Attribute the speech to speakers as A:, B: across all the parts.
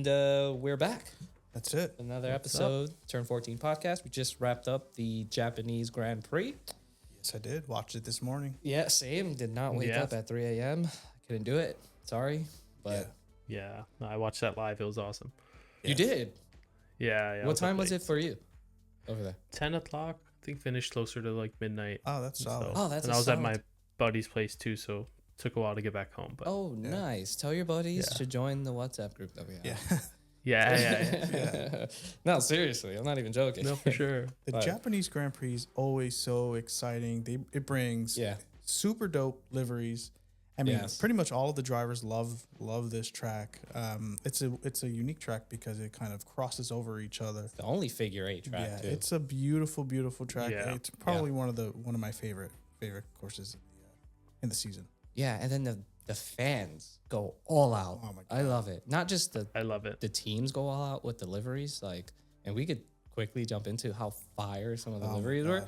A: And we're back.
B: That's it.
A: Another episode, Turn 14 podcast. We just wrapped up the Japanese Grand Prix.
B: Yes, I did. Watched it this morning.
A: Yeah, same. Did not wake up at 3 a.m. Couldn't do it. Sorry. But
C: Yeah, I watched that live. It was awesome.
A: you did.
C: Yeah.
A: What time was it for you over there?
C: 10 o'clock. I think finished closer to like midnight.
B: Oh, that's solid.
A: Oh, that's
C: and I was at my buddy's place too, so it took a while to get back home. But
A: nice. Tell your buddies to join the WhatsApp group that we have.
C: yeah.
A: No, seriously. I'm not even joking.
C: No, for sure.
B: The Japanese Grand Prix is always so exciting. It brings super dope liveries. I mean, pretty much all of the drivers love this track. It's a unique track because it kind of crosses over each other.
A: The only figure 8 track too.
B: It's a beautiful track.
C: Yeah.
B: It's probably one of my favorite courses in the season.
A: Yeah, and then the fans go all out.
B: Oh my God.
A: I love it. Not just
C: I love it.
A: the teams go all out with the liveries, and we could quickly jump into how fire some of the liveries were.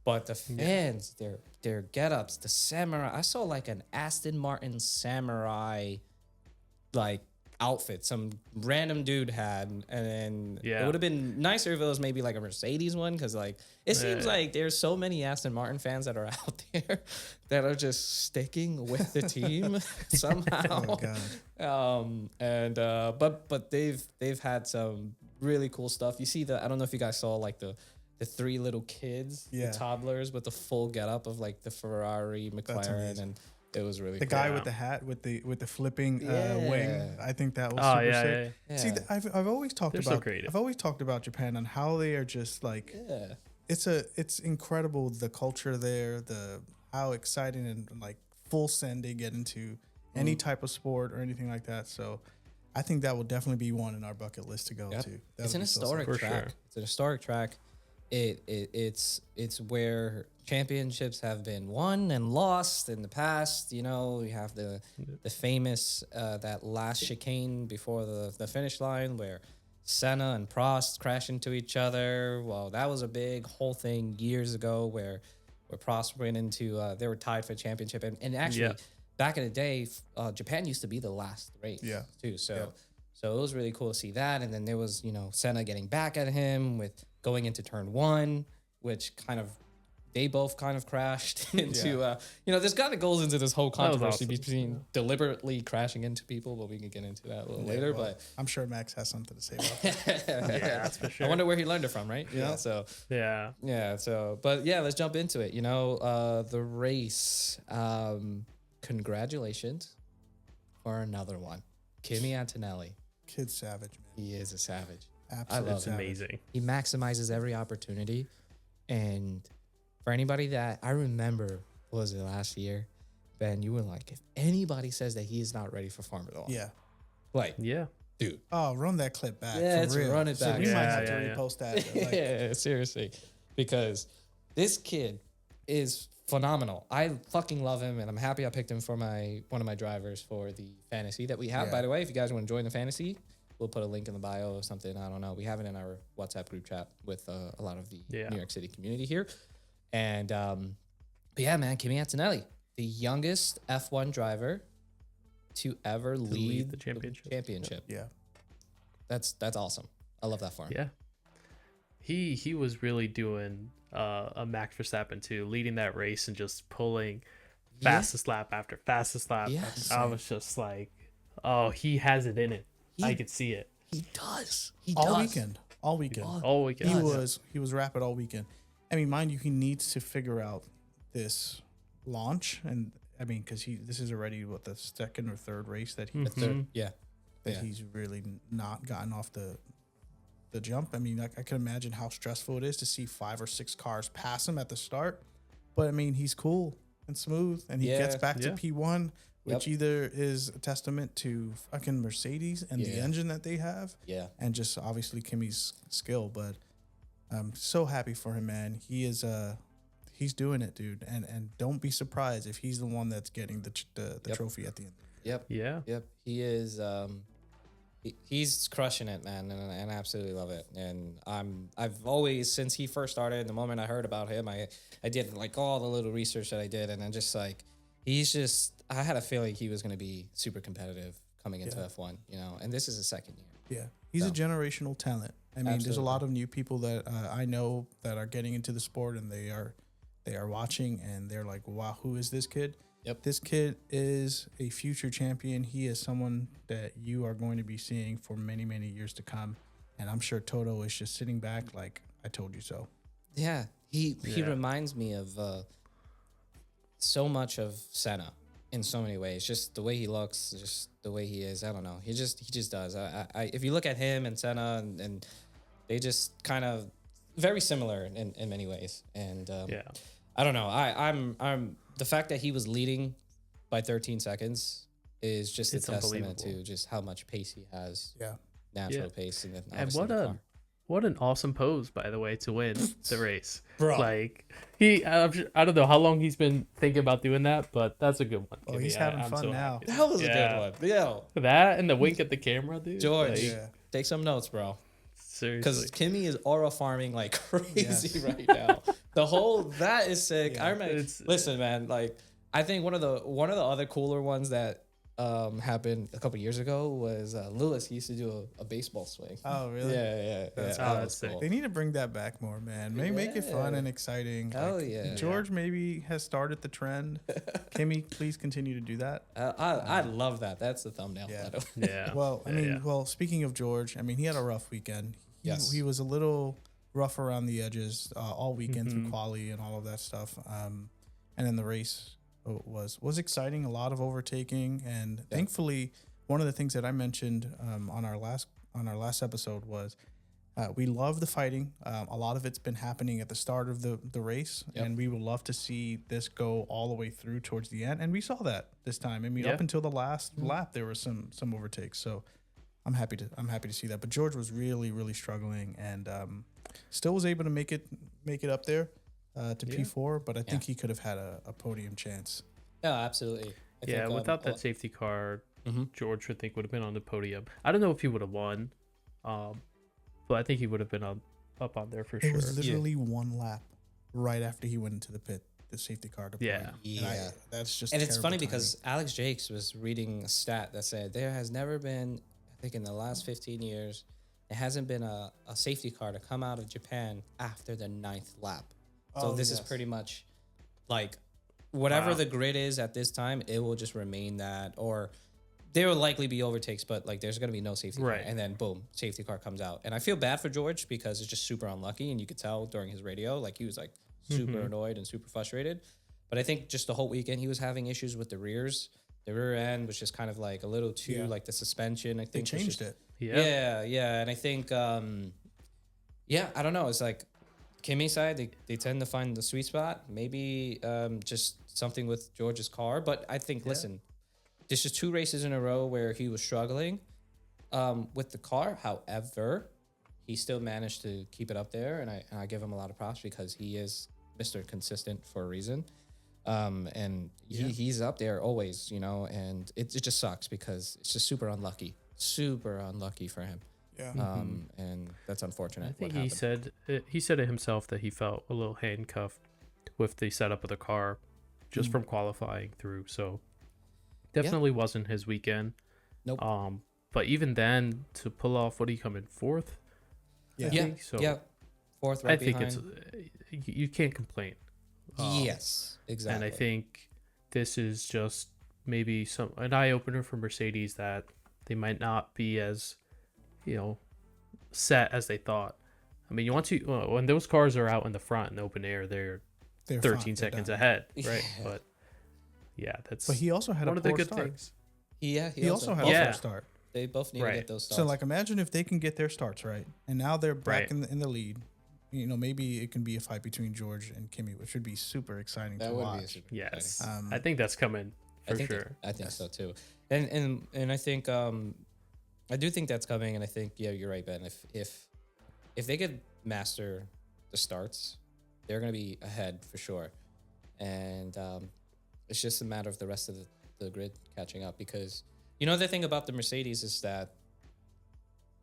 A: But the fans, their get-ups, the samurai. I saw like an Aston Martin samurai outfit some random dude had, and then it would have been nicer if it was maybe like a Mercedes one, because it seems like there's so many Aston Martin fans that are out there that are just sticking with the team somehow.
B: Oh God.
A: But they've had some really cool stuff. You see I don't know if you guys saw like the 3 little kids, the toddlers with the full getup of like the Ferrari, McLaren, and it was really
B: the
A: cool.
B: guy with the hat with the flipping wing. I think that was super sick.
A: Yeah.
B: See, I've always talked
C: They're so creative.
B: I've always talked about Japan and how they are just like it's incredible, the culture there, how exciting and like full send they get into any type of sport or anything like that. So I think that will definitely be one in our bucket list to go to.
A: It's an historic track.
C: Sure.
A: It's an historic track. It's where championships have been won and lost in the past. You know, we have the famous that last chicane before the finish line where Senna and Prost crash into each other. Well, that was a big whole thing years ago where Prost went into they were tied for championship, and actually back in the day, Japan used to be the last race too. So it was really cool to see that. And then there was, Senna getting back at him with going into turn 1, which they both kind of crashed into, this kind of goes into this whole controversy between deliberately crashing into people, but we can get into that a little later. Well, but
B: I'm sure Max has something to say about that.
C: That's for sure.
A: I wonder where he learned it from, right?
B: Yeah.
A: So,
C: but
A: let's jump into it. The race, congratulations for another one. Kimi Antonelli.
B: Kid's savage, man.
A: He is a savage.
B: Absolutely.
A: I love
C: it's amazing.
A: He maximizes every opportunity. And for anybody that I remember, was it last year, Ben, you were like, if anybody says that he is not ready for Formula 1.
B: Yeah.
A: Dude.
B: Oh, run that clip back.
A: Yeah,
B: for
A: let's
B: real.
A: run it back.
B: So we might have to repost that.
A: Yeah, seriously. Because this kid is phenomenal. I fucking love him, and I'm happy I picked him for one of my drivers for the fantasy that we have. By the way, if you guys want to join the fantasy, we'll put a link in the bio or something. I don't know. We have it in our WhatsApp group chat with a lot of the New York City community here. And but yeah, man, Kimi Antonelli, the youngest F1 driver to ever lead
C: the championship.
B: Yeah.
A: That's awesome. I love that for him.
C: Yeah. He was really doing a Max Verstappen too, leading that race and just pulling fastest lap after fastest lap.
A: Yes.
C: I was just like, oh, he has it in it. I could see it.
A: He does.
B: All weekend. He was rapid all weekend. I mean, mind you, he needs to figure out this launch, and I mean, because this is already the second or third race that he's really not gotten off the jump. I mean, I can imagine how stressful it is to see 5 or 6 cars pass him at the start, but I mean, he's cool and smooth, and he gets back to P1, which either is a testament to fucking Mercedes and the engine that they have, and just obviously Kimi's skill. But I'm so happy for him, man. He is he's doing it, dude, and don't be surprised if he's the one that's getting the trophy at the end.
A: Yep. He is. He's crushing it, man, and I absolutely love it. And I've always, since he first started, the moment I heard about him, I did like all the little research that I did, and then just like I had a feeling he was going to be super competitive coming into F1, and this is his second year.
B: Yeah, he's a generational talent. I mean, there's a lot of new people that I know that are getting into the sport, and they are watching, and they're like, "Wow, who is this kid?"
A: Yep.
B: This kid is a future champion. He is someone that you are going to be seeing for many, many years to come. And I'm sure Toto is just sitting back like, I told you so.
A: Yeah, he reminds me of so much of Senna in so many ways. Just the way he looks, just the way he is. I don't know. He just does. I if you look at him and Senna, and they just kind of very similar in many ways. And I don't know. I'm the fact that he was leading by 13 seconds is just a testament to just how much pace he has.
B: Yeah.
A: Natural pace.
C: And what an awesome pose, by the way, to win the race.
B: Bro.
C: Like, I don't know how long he's been thinking about doing that, but that's a good one.
B: Oh, he's having fun now.
A: Happy. That was a good one. Yo.
C: That and the wink at the camera, dude.
A: George, take some notes, bro.
C: Seriously.
A: Because Kimi is aura farming like crazy right now. That is sick. I remember. Listen, man. Like, I think one of the other cooler ones that happened a couple years ago was Lewis. He used to do a baseball swing.
B: Oh, really?
A: Yeah.
C: That's
A: cool.
B: They need to bring that back more, man. Make it fun and exciting.
A: Hell yeah.
B: George maybe has started the trend. Kimi, please continue to do that.
A: I love that. That's the thumbnail.
C: Yeah.
B: Well, speaking of George, I mean, he had a rough weekend. He was a little rough around the edges all weekend through quali and all of that stuff. And then the race was exciting, a lot of overtaking, and thankfully, one of the things that I mentioned on our last episode was we love the fighting. A lot of it's been happening at the start of the race, and we would love to see this go all the way through towards the end, and we saw that this time. I mean, up until the last lap, there were some overtakes, so I'm happy to see that. But George was really, really struggling, and still was able to make it up there to P4, but I think he could have had a podium chance.
A: Yeah, absolutely. I think,
C: without that safety car, George would have been on the podium. I don't know if he would have won, but I think he would have been up on there for sure.
B: It was literally one lap right after he went into the pit. The safety car deployed. That's just.
A: And it's funny because Alex Jakes was reading a stat that said there has never been, I think in the last 15 years, there hasn't been a safety car to come out of Japan after the 9th lap. So this is pretty much like whatever the grid is at this time, it will just remain that, or there will likely be overtakes, but like there's going to be no safety car. And then boom, safety car comes out. And I feel bad for George because it's just super unlucky. And you could tell during his radio, like he was like super annoyed and super frustrated. But I think just the whole weekend he was having issues with the rears. The rear end was just kind of like a little too like the suspension. I think
B: they changed it.
A: Yeah. And I think, I don't know. It's like Kimi's side, they tend to find the sweet spot. Maybe just something with George's car. But I think, listen, this is 2 races in a row where he was struggling with the car. However, he still managed to keep it up there. And I give him a lot of props because he is Mr. Consistent for a reason. And he's up there always, and it just sucks because it's just super unlucky for him. Yeah. And that's unfortunate.
C: I think he said it himself that he felt a little handcuffed with the setup of the car just from qualifying through. So definitely wasn't his weekend.
A: Nope.
C: But even then, to pull off, what, he come in 4th?
A: Yeah.
C: Think? So
A: 4th, right
C: I think
A: behind.
C: You can't complain.
A: Yes, exactly.
C: And I think this is just maybe an eye opener for Mercedes that they might not be as set as they thought. I mean, when those cars are out in the front in the open air, they're 13 seconds ahead, right? But that's.
B: But he also had
C: one
B: a
C: of the
B: poor
C: good
B: start.
C: things.
B: He also had a poor start.
A: They both need to get those starts.
B: So, like, imagine if they can get their starts right, and now they're back in the lead. Maybe it can be a fight between George and Kimi, which would be super exciting to watch.
C: Yes, I think that's coming for sure.
A: I think so too, and I think I do think that's coming, and I think you're right, Ben. If they could master the starts, they're going to be ahead for sure, and it's just a matter of the rest of the grid catching up because the thing about the Mercedes is that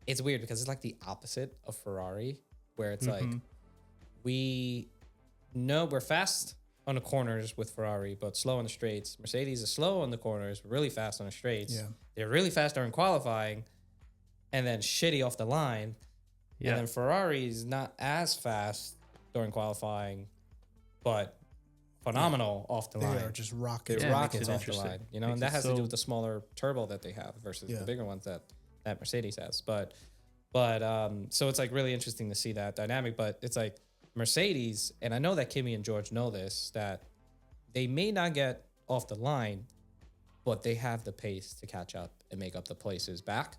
A: it's weird because it's like the opposite of Ferrari. Where it's like we know we're fast on the corners with Ferrari, but slow on the straights. Mercedes is slow on the corners, really fast on the straights. Yeah. They're really fast during qualifying, and then shitty off the line.
C: Yeah.
A: And then Ferrari's not as fast during qualifying, but phenomenal off the line.
B: They are just rockets.
C: Yeah,
A: Rockets
C: makes it
A: off the line,
C: interesting.
A: and
C: Makes
A: that
C: it
A: has to
C: so-
A: do with the smaller turbo that they have versus
B: Yeah.
A: the bigger ones that Mercedes has. But so it's like really interesting to see that dynamic. But it's like Mercedes, and I know that Kimi and George know this, that they may not get off the line, but they have the pace to catch up and make up the places back.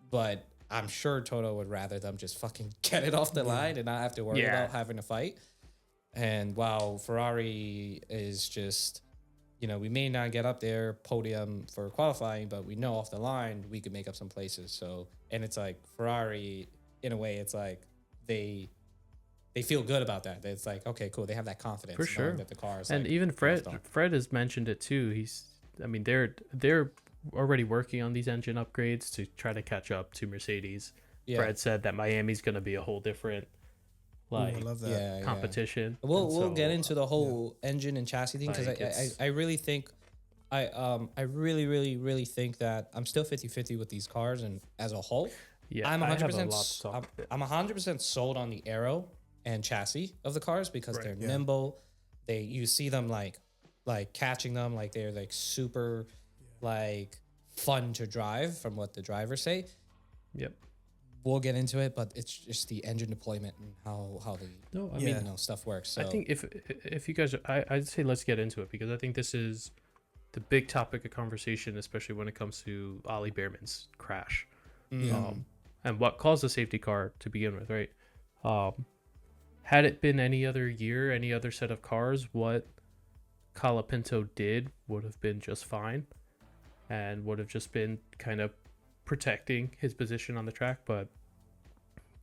A: But I'm sure Toto would rather them just fucking get it off the line and not have to worry about having to fight. And while Ferrari is just, we may not get up there podium for qualifying, but we know off the line we could make up some places. So, and it's like Ferrari, in a way, it's like they feel good about that. It's like, okay, cool. They have that confidence
C: For sure.
A: that the car is
C: And
A: like,
C: even
A: almost done.
C: Fred has mentioned it too. They're already working on these engine upgrades to try to catch up to Mercedes.
A: Yeah.
C: Fred said that Miami's going to be a whole different
B: I love that.
A: Yeah.
C: competition.
A: We'll get into the whole engine and chassis thing because
C: like,
A: I really think I really think that I'm still 50-50 with these cars and as a whole.
C: Yeah,
A: I'm
C: I have a lot
A: 100%
C: to talk about.
A: I'm 100% sold on the aero and chassis of the cars because
C: Right.
A: they're
B: Yeah.
A: nimble. You see them like catching them like they're like super like fun to drive from what the drivers say.
C: Yep.
A: We'll get into it, but it's just the engine deployment and how the
C: No, I
B: Yeah.
C: mean,
A: stuff works. So
C: I think if you guys, I'd say let's get into it because I think this is the big topic of conversation, especially when it comes to Ollie Bearman's crash, and what caused the safety car to begin with, right? Had it been any other year, any other set of cars, what Colapinto did would have been just fine, and would have just been kind of protecting his position on the track, but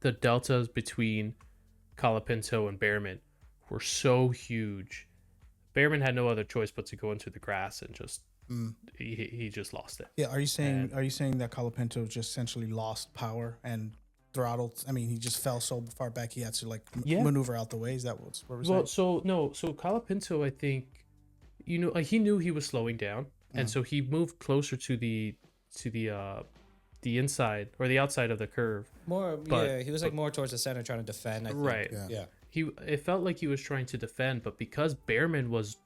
C: the deltas between Colapinto and Bearman were so huge. Bearman had no other choice but to go into the grass and just he just lost it.
B: Yeah, are you saying that Colapinto just essentially lost power and throttled? I mean, he just fell so far back he had to like maneuver out the way. Is that what we're saying?
C: So Colapinto, I think, he knew he was slowing down, and so he moved closer to the inside or the outside of the curve.
A: He was like more towards the center trying to defend. I think.
C: Right.
A: Yeah.
C: It felt like he was trying to defend, but because Bearman was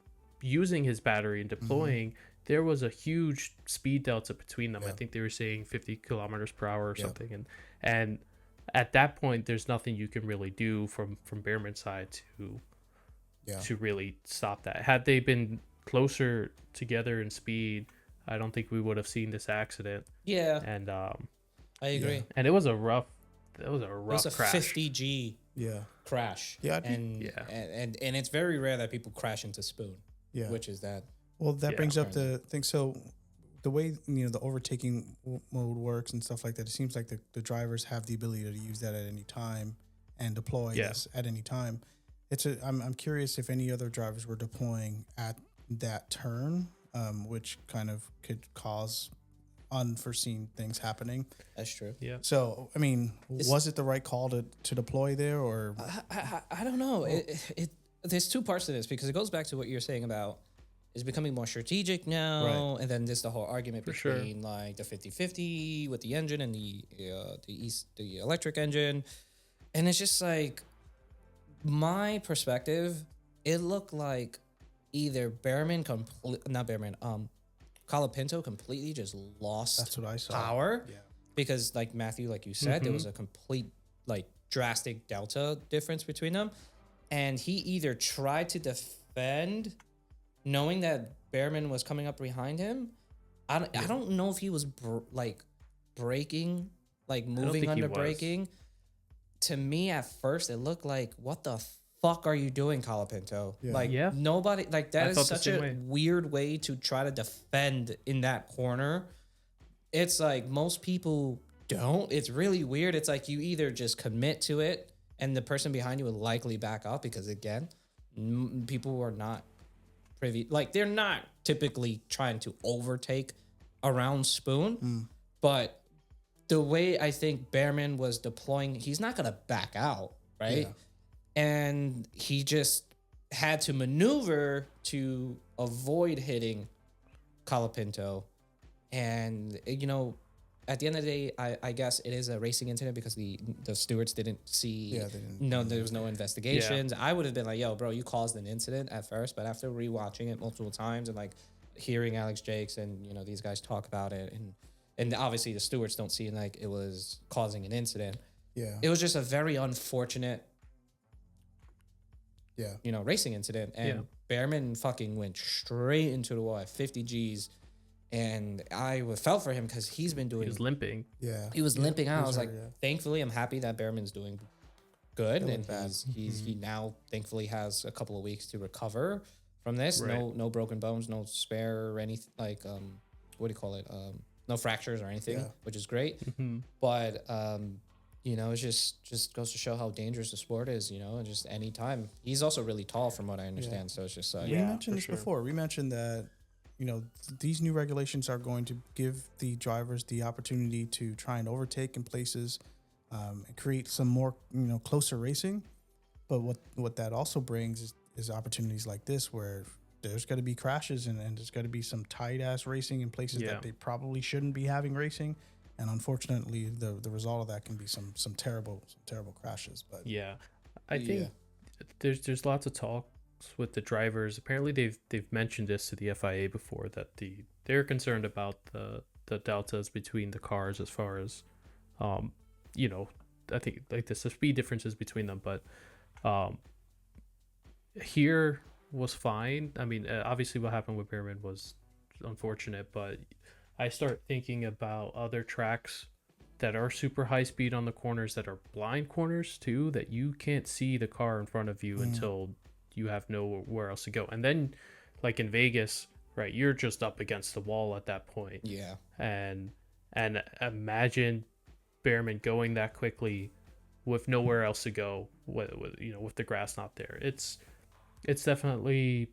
C: using his battery and deploying, there was a huge speed delta between them. I think they were saying 50 kilometers per hour or something, and at that point, there's nothing you can really do from Bearman's side to really stop that. Had they been closer together in speed, I don't think we would have seen this accident.
A: Yeah.
C: And
A: I agree.
C: and it was a rough crash.
A: 50G crash.
B: Yeah,
A: and it's very rare that people crash into spoon.
B: Yeah.
A: Which is that.
B: Well, that brings up the thing. So the way the overtaking mode works and stuff like that, it seems like the drivers have the ability to use that at any time and deploy this at any time. I'm curious if any other drivers were deploying at that turn, which kind of could cause unforeseen things happening.
A: That's true.
C: Yeah.
B: So, I mean, was it the right call to deploy there, or
A: I don't know. There's two parts to this because it goes back to what you're saying about it's becoming more strategic now, and then there's the whole argument between like the 50-50 with the engine and the electric engine, and it's just like my perspective. It looked like either Colapinto completely just lost
B: that's what I saw.
A: power.
B: Yeah.
A: Because like Matthew, like you said, there was a complete like drastic delta difference between them. And he either tried to defend knowing that Bearman was coming up behind him. I don't know if he was braking, like moving under braking. To me at first it looked like, what the fuck are you doing, Colapinto?
B: Yeah.
A: Nobody, like that is such a
C: way.
A: weird way to try to defend in that corner. It's like most people don't. It's really weird. It's like you either just commit to it and the person behind you will likely back up because again, people are not privy. Like they're not typically trying to overtake around spoon, but the way I think Bearman was deploying, he's not going to back out. Right.
B: Yeah.
A: And he just had to maneuver to avoid hitting Colapinto. And, at the end of the day, I guess it is a racing incident because the stewards didn't see.
B: Yeah, they didn't.
A: No, there was no investigations. I would have been like, "Yo, bro, you caused an incident at first," but after rewatching it multiple times and like hearing Alex Jakes and these guys talk about it, and obviously the stewards don't see like it was causing an incident.
B: Yeah,
A: it was just a very unfortunate,
B: yeah,
A: racing incident, and Bearman fucking went straight into the wall at 50 Gs. And I felt for him because he's been doing.
C: He was limping.
B: Yeah,
A: he was limping out. I was like,
B: yeah.
A: thankfully, I'm happy that Bearman's doing good, and
B: bad.
A: he now thankfully has a couple of weeks to recover from this.
C: Right.
A: No broken bones, no spare or anything like what do you call it? No fractures or anything, which is great.
C: Mm-hmm.
A: But it just goes to show how dangerous the sport is. And just any time he's also really tall, from what I understand. So it's just
B: we mentioned this before. We mentioned that. These new regulations are going to give the drivers the opportunity to try and overtake in places and create some more, closer racing. But what that also brings is opportunities like this where there's got to be crashes and there's got to be some tight-ass racing in places that they probably shouldn't be having racing. And unfortunately, the result of that can be some terrible crashes. But
C: I think there's lots of talk with the drivers. Apparently they've mentioned this to the FIA before, that they're concerned about the deltas between the cars as far as I think like the speed differences between them, but here was fine. I mean, obviously what happened with Bearman was unfortunate, but I start thinking about other tracks that are super high speed on the corners, that are blind corners too, that you can't see the car in front of you until you have nowhere else to go. And then like in Vegas, right, you're just up against the wall at that point.
A: Yeah.
C: And imagine Bearman going that quickly with nowhere else to go, with the grass not there. It's definitely,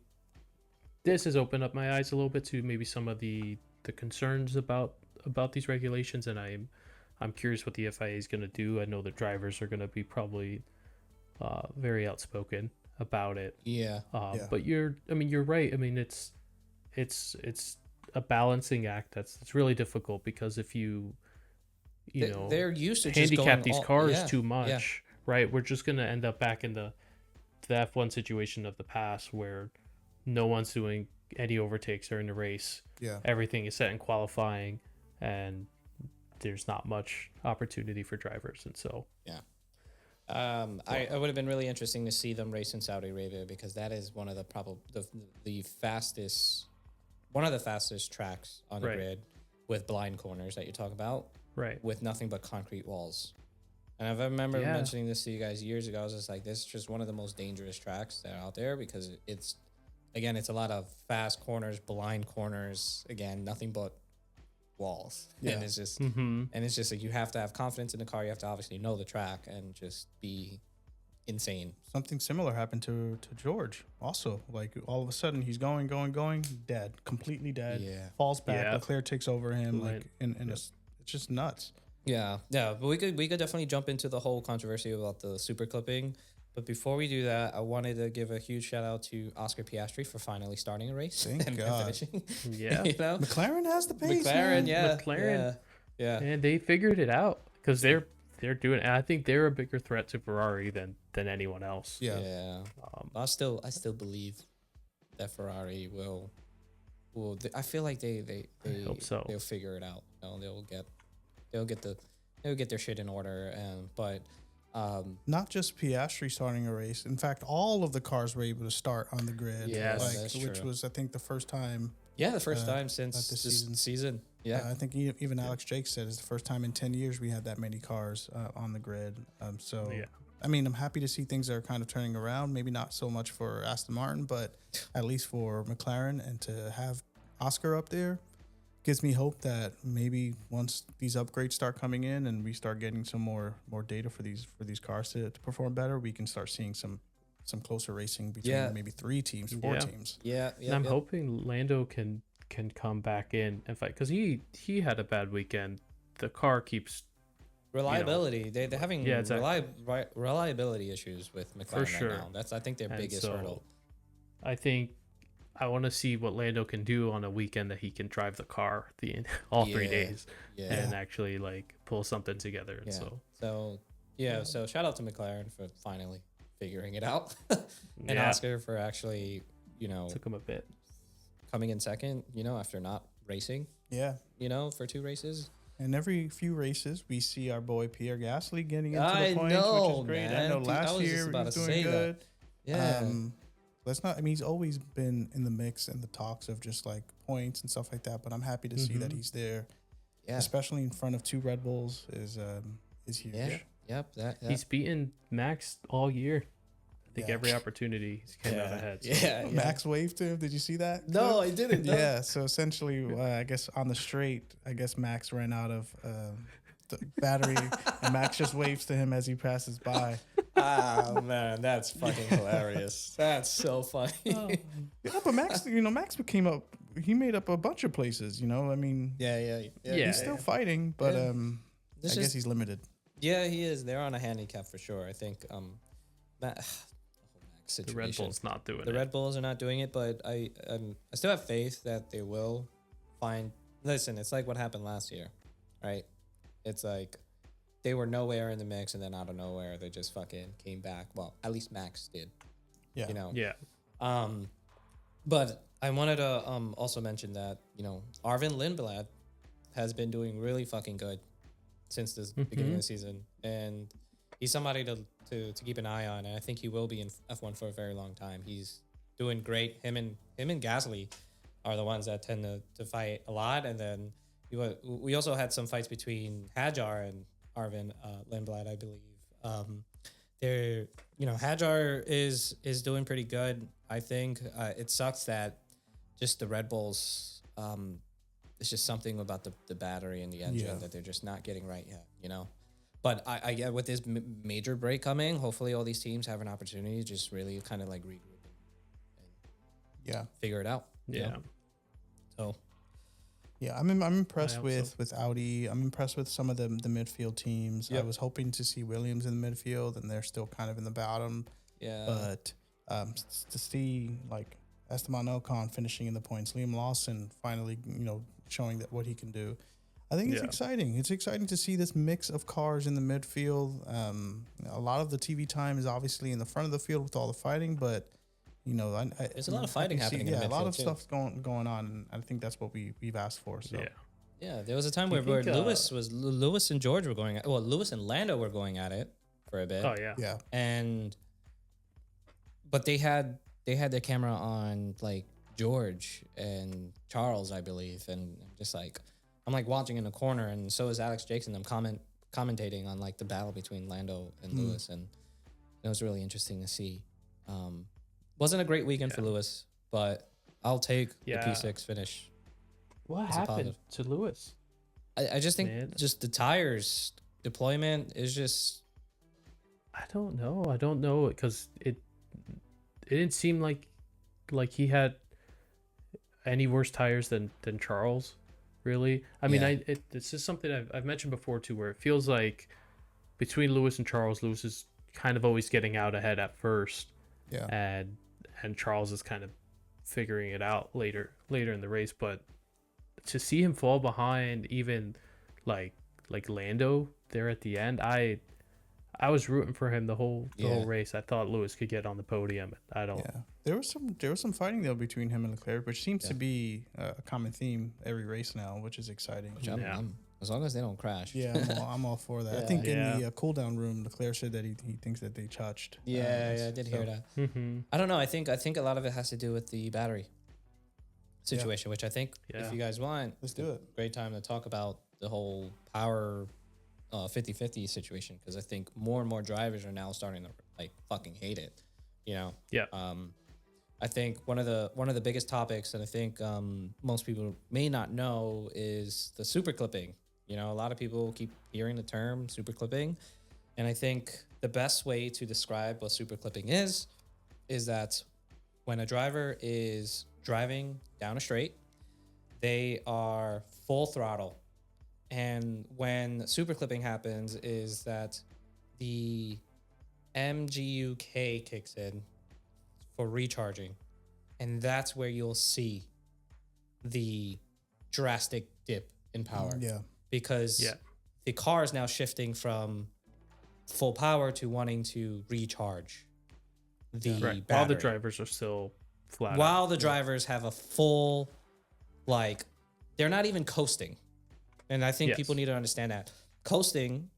C: this has opened up my eyes a little bit to maybe some of the concerns about these regulations, and I'm curious what the FIA is going to do. I know the drivers are going to be probably very outspoken about it. But you're right. I mean, it's a balancing act that's really difficult, because if they're used to handicap these cars too much, right, we're just going to end up back in the F1 situation of the past, where no one's doing any overtakes during the race. Everything is set in qualifying, and there's not much opportunity for drivers. And so
A: it would have been really interesting to see them race in Saudi Arabia, because that is one of the fastest tracks on the grid, with blind corners that you talk about, with nothing but concrete walls. And I remember mentioning this to you guys years ago. I was just like, this is just one of the most dangerous tracks that are out there, because it's a lot of fast corners, blind corners, again, nothing but walls. And it's just like, you have to have confidence in the car. You have to obviously know the track and just be insane.
B: Something similar happened to George also. Like, all of a sudden he's going, dead, completely dead. Falls back. Leclerc takes over him. Like, and it's just nuts.
A: But we could definitely jump into the whole controversy about the super clipping. But before we do that, I wanted to give a huge shout out to Oscar Piastri for finally starting a race and finishing.
B: McLaren has the pace.
C: McLaren, and they figured it out, because they're doing. I think they're a bigger threat to Ferrari than anyone else.
A: I still believe that Ferrari will. I feel like they
C: hope so.
A: They'll figure it out. They'll get their shit in order. But
B: not just Piastri starting a race. In fact, all of the cars were able to start on the grid. Which was, I think, the first time.
A: The first time since this season.
B: I think even Alex Jakes said it's the first time in 10 years we had that many cars on the grid. I mean, I'm happy to see things are kind of turning around. Maybe not so much for Aston Martin, but at least for McLaren, and to have Oscar up there gives me hope that maybe once these upgrades start coming in and we start getting some more data for these cars to perform better, we can start seeing some closer racing between maybe 3 teams, 4 teams.
C: And I'm hoping Lando can come back in and fight, because he had a bad weekend. The car keeps
A: reliability. They're having reliability issues with McLaren right now. That's, I think, their biggest hurdle.
C: I think I want to see what Lando can do on a weekend that he can drive the car all 3 days and actually like pull something together.
A: Yeah.
C: So
A: So shout out to McLaren for finally figuring it out, and Oscar for actually,
C: took him a bit
A: coming in second, after not racing.
B: Yeah.
A: For 2 races.
B: And every few races, we see our boy Pierre Gasly getting into the points, which is great.
A: Man.
B: I know last year he was doing good.
A: Yeah.
B: Let's not. I mean, he's always been in the mix and the talks of just like points and stuff like that. But I'm happy to see that he's there. Yeah. Especially in front of 2 Red Bulls is huge.
A: Yeah. Yep.
C: He's beaten Max all year. I think every opportunity he's came out ahead. So.
B: Yeah. Max waved to him. Did you see that?
A: No, I didn't. No.
B: Yeah. So essentially, I guess on the straight, Max ran out of the battery, and Max just waves to him as he passes by.
A: Oh man, that's fucking hilarious. That's so funny.
B: Yeah, but Max, Max came up. He made up a bunch of places. I mean, he's still fighting, but I guess he's limited.
A: Yeah, he is. They're on a handicap for sure. I think
C: the Red Bulls not doing it.
A: The Red Bulls are not doing it, but I still have faith that they will find. Listen, it's like what happened last year, right? It's like they were nowhere in the mix, and then out of nowhere they just fucking came back. Well, at least Max did. Yeah.
C: Yeah.
A: But I wanted to also mention that Arvin Lindblad has been doing really fucking good since the beginning of the season, and he's somebody to keep an eye on, and I think he will be in F1 for a very long time. He's doing great. Him and Gasly are the ones that tend to fight a lot, and then we also had some fights between Hajar and Arvin Lindblad, I believe. Hajar is doing pretty good. I think it sucks that just the Red Bulls. It's just something about the battery and the engine that they're just not getting right yet. But I get with this major break coming, hopefully all these teams have an opportunity to just really kind of like regroup and figure it out.
C: Yeah.
A: So.
B: Yeah, I'm impressed with Audi. I'm impressed with some of the midfield teams. Yep. I was hoping to see Williams in the midfield, and they're still kind of in the bottom. Yeah. But to see like Esteban Ocon finishing in the points, Liam Lawson finally, showing that what he can do. I think it's exciting. It's exciting to see this mix of cars in the midfield. A lot of the TV time is obviously in the front of the field with all the fighting, but
A: there's a lot of fighting happening.
B: Yeah, a lot of stuff going on, and I think that's what we've asked for. So
A: yeah, there was a time where Lewis and George were going at. Well, Lewis and Lando were going at it for a bit.
C: Oh yeah.
A: But they had their camera on like George and Charles, I believe, and just like. I'm like watching in the corner, and so is Alex Jakes, and I'm commentating on like the battle between Lando and Lewis, and it was really interesting to see. Wasn't a great weekend for Lewis, but I'll take the P6 finish.
C: What happened to Lewis?
A: I just think just the tires deployment is just.
C: I don't know because it didn't seem like he had any worse tires than Charles. Really, I mean, it's just something I've mentioned before too, where it feels like between Lewis and Charles, Lewis is kind of always getting out ahead at first, and Charles is kind of figuring it out later in the race. But to see him fall behind, even like Lando there at the end, I was rooting for him the whole race. I thought Lewis could get on the podium. I don't.
B: Yeah. There was some fighting though between him and Leclerc, which seems to be a common theme every race now, which is exciting.
A: As long as they don't crash.
B: Yeah, I'm all for that. I think in the cool down room, Leclerc said that he thinks that they touched.
A: I did hear that. Mm-hmm. I don't know. I think a lot of it has to do with the battery situation, which I think if you guys want,
B: let's do it.
A: Great time to talk about the whole power 50-50 situation, because I think more and more drivers are now starting to like fucking hate it. I think one of the biggest topics, and I think most people may not know, is the super clipping. A lot of people keep hearing the term super clipping, and I think the best way to describe what super clipping is that when a driver is driving down a straight, they are full throttle. And when super clipping happens is that the MGUK kicks in for recharging. And that's where you'll see the drastic dip in power. Because the car is now shifting from full power to wanting to recharge the battery.
C: While the drivers are still flat
A: While the drivers have a full, like, they're not even coasting. And I think people need to understand that. Coasting,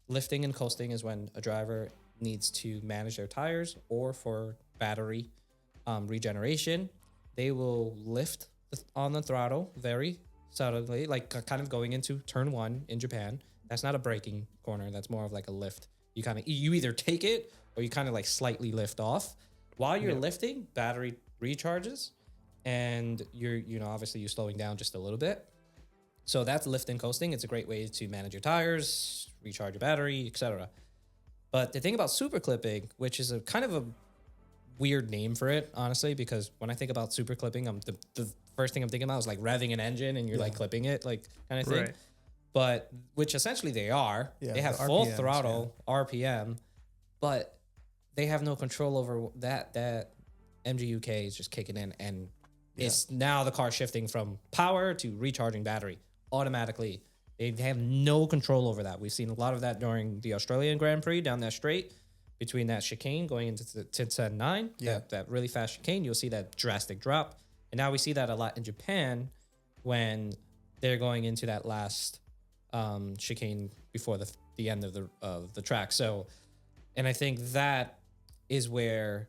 A: lifting and coasting is when a driver needs to manage their tires or for battery regeneration. They will lift on the throttle very subtly, like kind of going into turn 1 in Japan. That's not a braking corner. That's more of like a lift. You either take it or you kind of like slightly lift off. While you're lifting, battery recharges, and obviously you're slowing down just a little bit. So that's lift and coasting. It's a great way to manage your tires, recharge your battery, etc. But the thing about super clipping, which is a kind of a weird name for it, honestly, because when I think about super clipping, the first thing I'm thinking about is like revving an engine and you're like clipping it, like kind of thing. Right. But which essentially they are. They have full RPMs, throttle RPM, but they have no control over that. That MGUK is just kicking in, and it's now the car shifting from power to recharging battery automatically. They have no control over that. We've seen a lot of that during the Australian Grand Prix down that straight between that chicane going into the 10-9, that really fast chicane. You'll see that drastic drop. And now we see that a lot in Japan when they're going into that last chicane before the end of the track. So, and I think that is where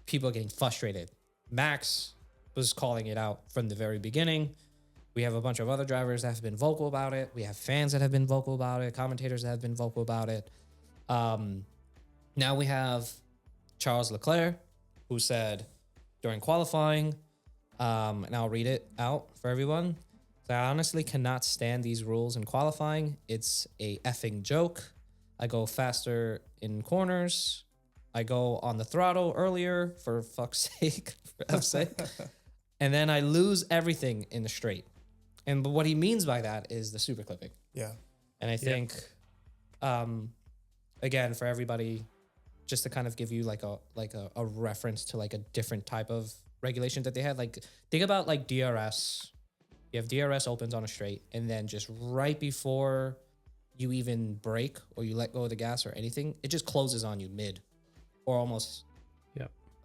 A: people are getting frustrated. Max was calling it out from the very beginning. We have a bunch of other drivers that have been vocal about it. We have fans that have been vocal about it, commentators that have been vocal about it. Now we have Charles Leclerc, who said during qualifying, and I'll read it out for everyone. So I honestly cannot stand these rules in qualifying. It's a effing joke. I go faster in corners. I go on the throttle earlier, for fuck's sake, for F's sake. And then I lose everything in the straight. And what he means by that is the super clipping.
B: Yeah.
A: And I think, again, for everybody, just to kind of give you like a reference to like a different type of regulation that they had. Like, think about like DRS. You have DRS opens on a straight, and then just right before you even brake or you let go of the gas or anything, it just closes on you mid or almost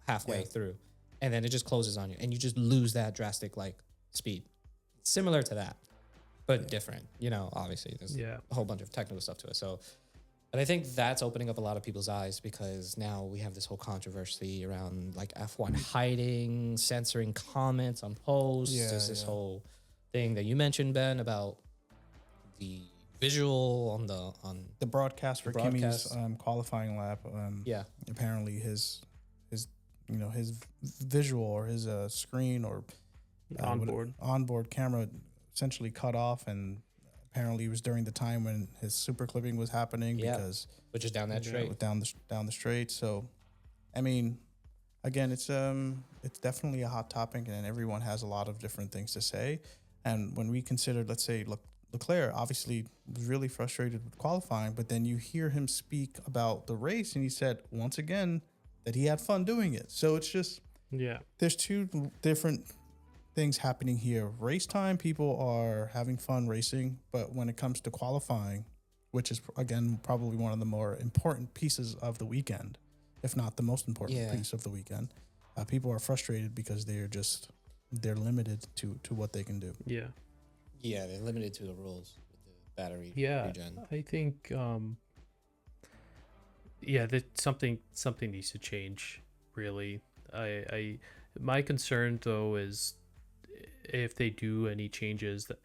A: halfway through. And then it just closes on you, and you just lose that drastic like speed. Similar to that, but different. Obviously there's a whole bunch of technical stuff to it. So, but I think that's opening up a lot of people's eyes, because now we have this whole controversy around like F1 hiding, censoring comments on posts. There's this whole thing that you mentioned, Ben, about the visual on the
B: broadcast for Kimi's qualifying lap. Apparently his visual or his screen or onboard camera essentially cut off, and apparently it was during the time when his super clipping was happening, because
A: which is down that straight,
B: down the straight. So, I mean, again, it's definitely a hot topic, and everyone has a lot of different things to say. And when we consider, let's say, Leclerc obviously was really frustrated with qualifying, but then you hear him speak about the race, and he said once again that he had fun doing it. So it's just there's two different things happening here. Race time, people are having fun racing, but when it comes to qualifying, which is again probably one of the more important pieces of the weekend, if not the most important piece of the weekend, people are frustrated because they're limited to what they can do.
A: They're limited to the rules with the battery regen.
C: I think that something needs to change, really. My concern though is if they do any changes, that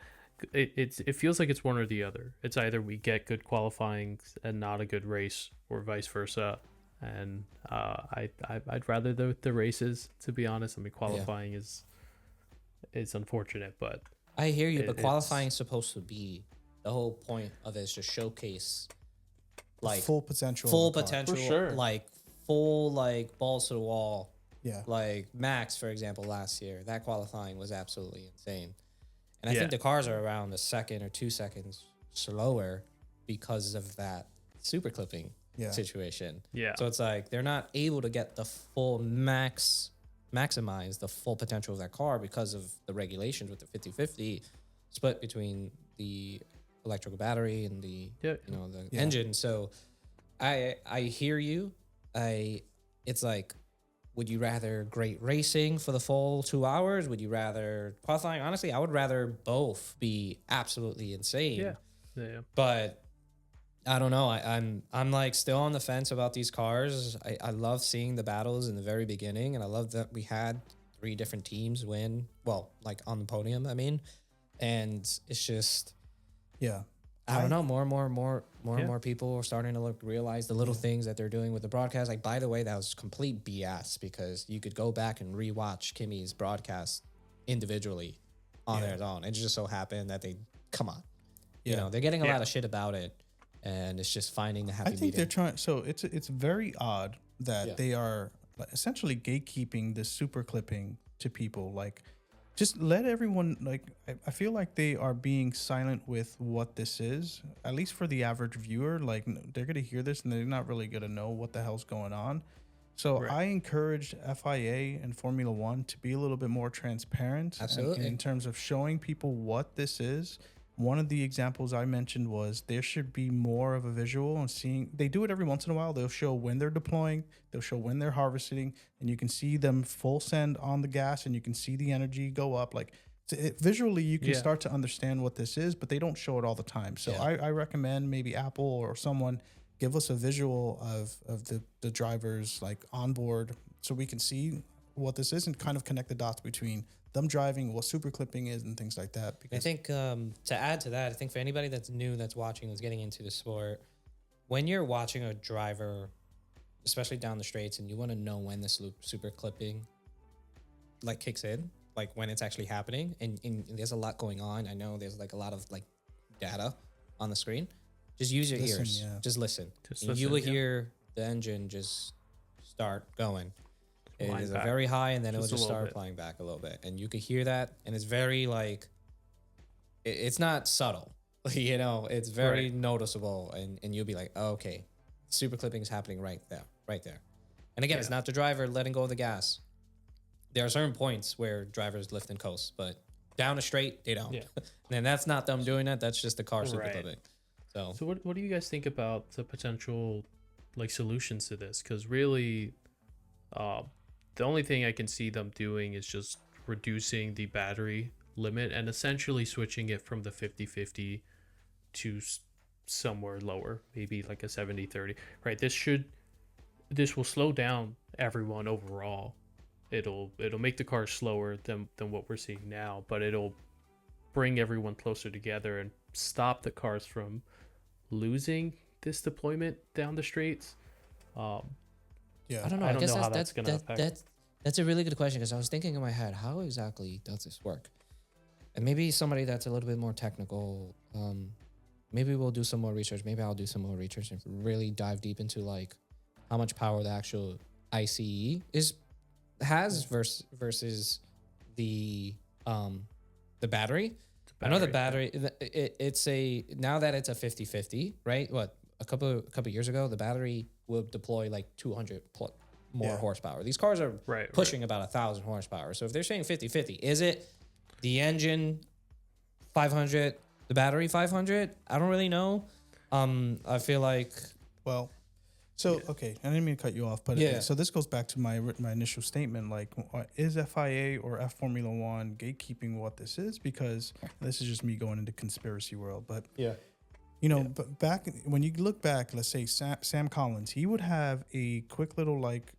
C: it feels like it's one or the other. It's either we get good qualifying and not a good race, or vice versa. And I'd rather the races, to be honest. I mean, qualifying is unfortunate, but
A: I hear you. But qualifying is supposed to be, the whole point of it is to showcase like
B: full potential,
A: for sure. Like full like balls to the wall. Like Max, for example, last year, that qualifying was absolutely insane. And I think the cars are around a second or 2 seconds slower because of that super clipping situation. So it's like they're not able to get the full max maximize the full potential of that car because of the regulations with the 50-50 split between the electrical battery and the engine. So I hear you. It's like, would you rather great racing for the full 2 hours? Would you rather qualifying? Honestly, I would rather both be absolutely insane.
C: Yeah.
A: But I don't know. I'm like still on the fence about these cars. I love seeing the battles in the very beginning, and I love that we had 3 different teams win. Well, like on the podium, I mean, and it's just I don't know. More and more people are starting to realize the little things that they're doing with the broadcast. Like, by the way, that was complete BS because you could go back and rewatch Kimi's broadcast individually on their own. It just so happened that come on. You know, they're getting a lot of shit about it, and it's just finding the happy medium.
B: I think they're trying. So it's very odd that they are essentially gatekeeping this super clipping to people. Like, just let everyone, like, I feel like they are being silent with what this is, at least for the average viewer. Like, they're going to hear this and they're not really going to know what the hell's going on. So I encourage FIA and Formula One to be a little bit more transparent.
A: Absolutely.
B: In terms of showing people what this is. One of the examples I mentioned was there should be more of a visual and seeing. They do it every once in a while. They'll show when they're deploying. They'll show when they're harvesting, and you can see them full send on the gas, and you can see the energy go up. Like, visually, you can start to understand what this is, but they don't show it all the time. So I recommend maybe Apple or someone give us a visual of the drivers like on board, so we can see what this is and kind of connect the dots between them driving, what super clipping is, and things like that.
A: Because I think to add to that, I think for anybody that's new, that's watching, that's getting into the sport, when you're watching a driver, especially down the straights, and you want to know when this super clipping like kicks in, like when it's actually happening, and there's a lot going on. I know there's like a lot of like data on the screen. Just use your ears. Yeah. Just listen. You will hear the engine just start going. It is a very high, and then it will just start flying back a little bit, and you could hear that, and it's very like, it's not subtle, you know, it's very noticeable, and you'll be like, oh, okay, super clipping is happening right there. And again, it's not the driver letting go of the gas. There are certain points where drivers lift and coast, but down a straight, they don't. And that's not them doing that. That's just the car super clipping. So
C: what do you guys think about the potential like solutions to this? Because really, the only thing I can see them doing is just reducing the battery limit and essentially switching it from the 50-50 to somewhere lower, maybe like a 70-30. Right? This will slow down everyone overall. It'll make the car slower than what we're seeing now, but it'll bring everyone closer together and stop the cars from losing this deployment down the straights.
A: I don't know. I guess that's going to affect. That's a really good question, because I was thinking in my head, how exactly does this work? And maybe somebody that's a little bit more technical, maybe we'll do some more research. Maybe I'll do some more research and really dive deep into like how much power the actual ICE has versus the battery. I know the battery. It's now that it's a 50-50, right? What a couple years ago, the battery will deploy like 200 more horsepower. These cars are pushing about 1,000 horsepower. So if they're saying 50-50, is it the engine 500, the battery 500? I don't really know. I feel like
B: okay, I didn't mean to cut you off, but so this goes back to my initial statement. Like, is FIA or F Formula One gatekeeping what this is? Because this is just me going into conspiracy world, but but back when you look back, let's say Sam Collins, he would have a quick little like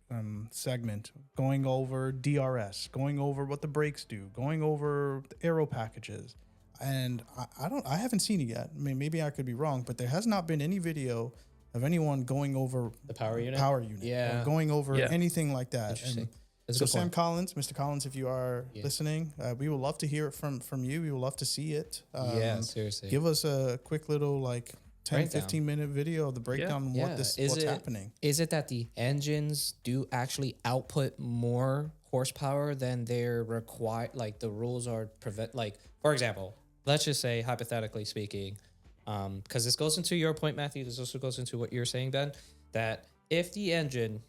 B: segment going over DRS, going over what the brakes do, going over the aero packages, and I haven't seen it yet. I mean, maybe I could be wrong, but there has not been any video of anyone going over
A: the power unit,
B: or going over anything like that.
A: Interesting.
B: So Sam Collins, Mr. Collins, if you are listening, we would love to hear it from you. We would love to see it.
A: Seriously.
B: Give us a quick little like 10, 15-minute video of the breakdown of what's happening.
A: Is it that the engines do actually output more horsepower than they're required? Like the rules are like, for example, let's just say, hypothetically speaking, because this goes into your point, Matthew, this also goes into what you're saying, Ben, that if the engine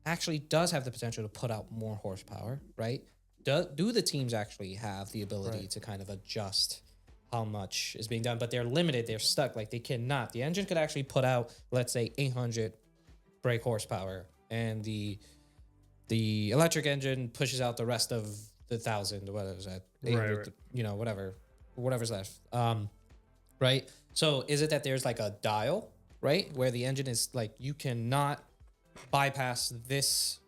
A: actually does have the potential to put out more horsepower, right? Do the teams actually have the ability to kind of adjust how much is being done? But they're limited. They're stuck. Like they cannot. The engine could actually put out, let's say, 800 brake horsepower, and the electric engine pushes out the rest of the 1,000. What is that? 800,
C: Right.
A: You know, whatever's left. Right. So is it that there's like a dial, right, where the engine is like you cannot bypass this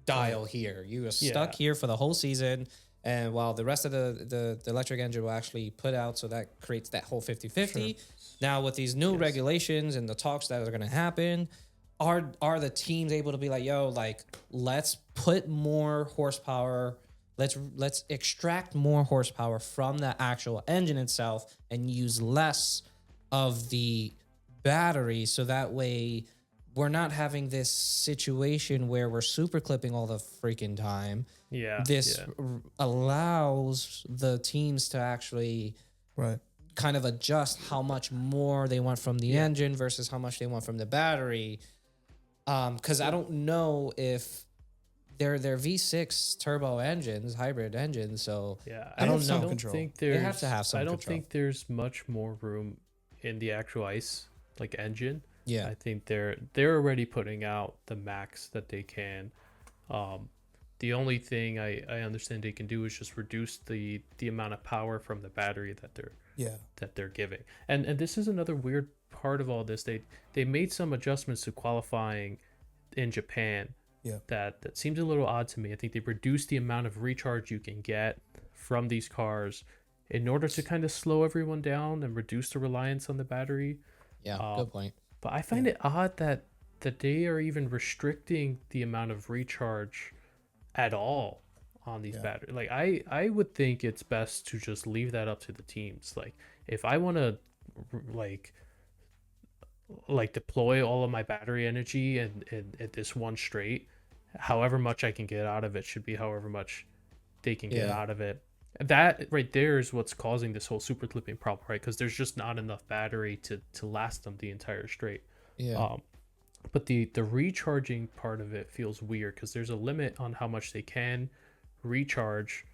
A: dial here. You are stuck here for the whole season. And while the rest of the electric engine will actually put out, so that creates that whole 50-50. Now with these new regulations and the talks that are going to happen, are the teams able to be like, yo, like let's put more horsepower, let's extract more horsepower from the actual engine itself and use less of the battery, so that way we're not having this situation where we're super clipping all the freaking time. This allows the teams to actually kind of adjust how much more they want from the engine versus how much they want from the battery. Because I don't know if they're V6 turbo engines, hybrid engines. So I don't know. They have to have some control.
C: I don't think there's much more room in the actual ICE like engine. I think they're already putting out the max that they can. The only thing I understand they can do is just reduce the amount of power from the battery that they're giving. And this is another weird part of all this. They made some adjustments to qualifying in Japan that seems a little odd to me. I think they reduced the amount of recharge you can get from these cars in order to kind of slow everyone down and reduce the reliance on the battery.
A: Good point.
C: But I find it odd that they are even restricting the amount of recharge at all on these batteries. Like I would think it's best to just leave that up to the teams. Like if I want to like deploy all of my battery energy and at this one straight, however much I can get out of it should be however much they can get out of it. That right there is what's causing this whole super clipping problem, right? Because there's just not enough battery to last them the entire straight. But the recharging part of it feels weird because there's a limit on how much they can recharge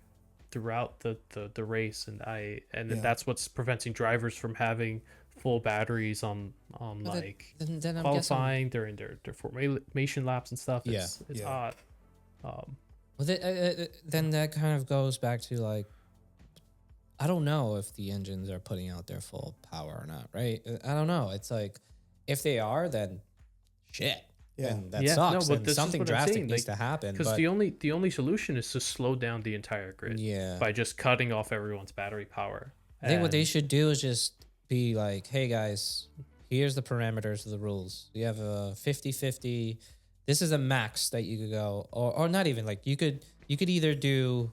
C: throughout the race, and that's what's preventing drivers from having full batteries on like then qualifying during their formation laps and stuff. It's odd.
A: Then that kind of goes back to like, I don't know if the engines are putting out their full power or not, right? I don't know. It's like, if they are, then shit. And that sucks.
C: No,
A: and something drastic needs to happen.
C: Because the only solution is to slow down the entire grid by just cutting off everyone's battery power.
A: I think what they should do is just be like, hey guys, here's the parameters of the rules. You have a 50-50. This is a max that you could go, or not even, like you could either do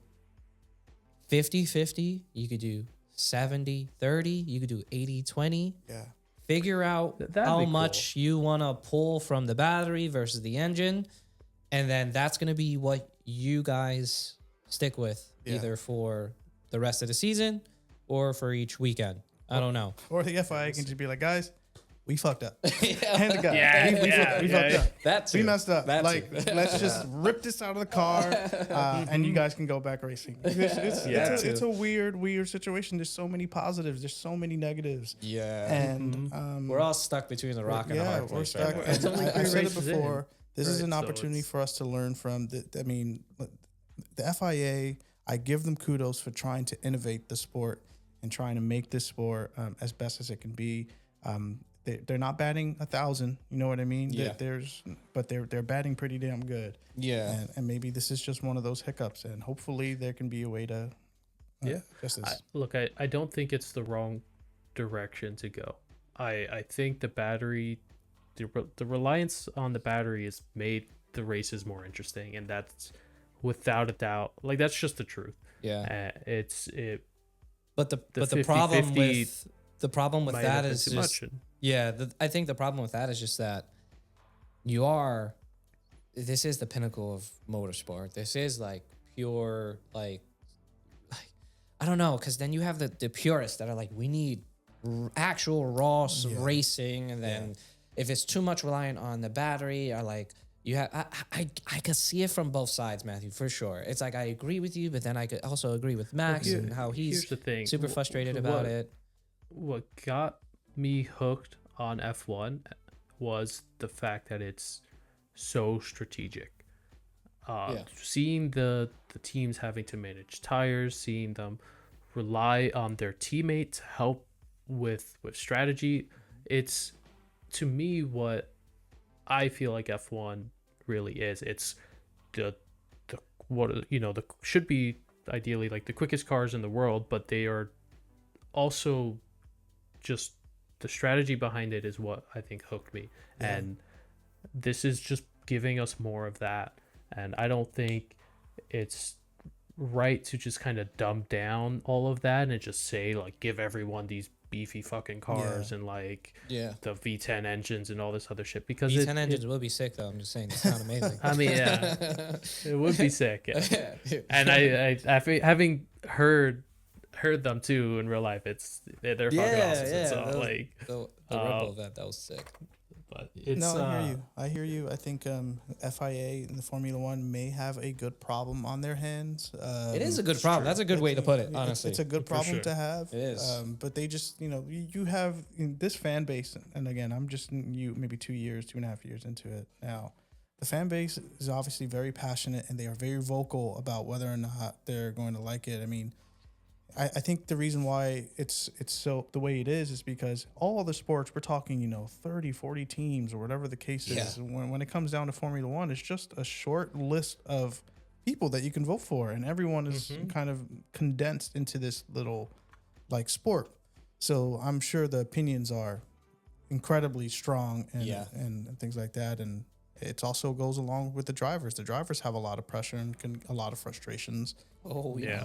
A: 50-50, you could do 70-30, you could do 80-20. Figure out how much you want to pull from the battery versus the engine, and then that's going to be what you guys stick with, either for the rest of the season or for each weekend. I don't know.
B: Or the FIA can just be like, guys, we fucked up. Hand the guy. We fucked up. We messed up. Let's just rip this out of the car, and you guys can go back racing. It's a weird situation. There's so many positives. There's so many negatives. And
A: we're all stuck between the rock and the hard place.
B: We're stuck. Right? I've said it before. This is an opportunity for us to learn from. The FIA. I give them kudos for trying to innovate the sport and trying to make this sport as best as it can be. They're not batting 1,000, you know what I mean? But they're batting pretty damn good. And maybe this is just one of those hiccups, and hopefully there can be a way to just this.
C: Look, I don't think it's the wrong direction to go. I think the battery, the reliance on the battery has made the races more interesting, and that's without a doubt. Like that's just the truth.
A: But the problem with that is just I think the problem with that is just that this is the pinnacle of motorsport. This is like pure like I don't know, because then you have the purists that are like, we need actual raw racing, and then if it's too much reliant on the battery, are like, you have I could see it from both sides, Matthew, for sure. It's like I agree with you, but then I could also agree with Max and how he's
C: here's the thing.
A: super frustrated about it.
C: What got me hooked on F1 was the fact that it's so strategic. Seeing the teams having to manage tires, seeing them rely on their teammates to help with strategy, it's to me what I feel like F1 really is. It's the should be ideally like the quickest cars in the world, but they are also just the strategy behind it is what I think hooked me. Yeah. And this is just giving us more of that. And I don't think it's right to just kind of dumb down all of that and just say like give everyone these beefy fucking cars and like the V10 engines and all this other shit, because
A: V10 engines will be sick though. I'm just saying, they sound amazing.
C: I mean, yeah, it would be sick. Yeah. And I having heard them too in real life, they're fucking awesome.
A: Yeah,
C: so like
A: the Rumble event, that was sick.
C: But it's
B: I hear you. I think FIA and the Formula One may have a good problem on their hands.
A: It is a good problem. That's a good way to put it, honestly.
B: It's a good problem to have.
A: It is.
B: But they just, you have this fan base, and again, I'm just maybe 2.5 years into it now. The fan base is obviously very passionate, and they are very vocal about whether or not they're going to like it. I mean, I think the reason why it's so the way it is because all other sports, we're talking, 30, 40 teams or whatever the case is. When it comes down to Formula One, it's just a short list of people that you can vote for, and everyone is kind of condensed into this little like sport. So I'm sure the opinions are incredibly strong and things like that. And it also goes along with the drivers. The drivers have a lot of pressure and a lot of frustrations.
A: Oh yeah,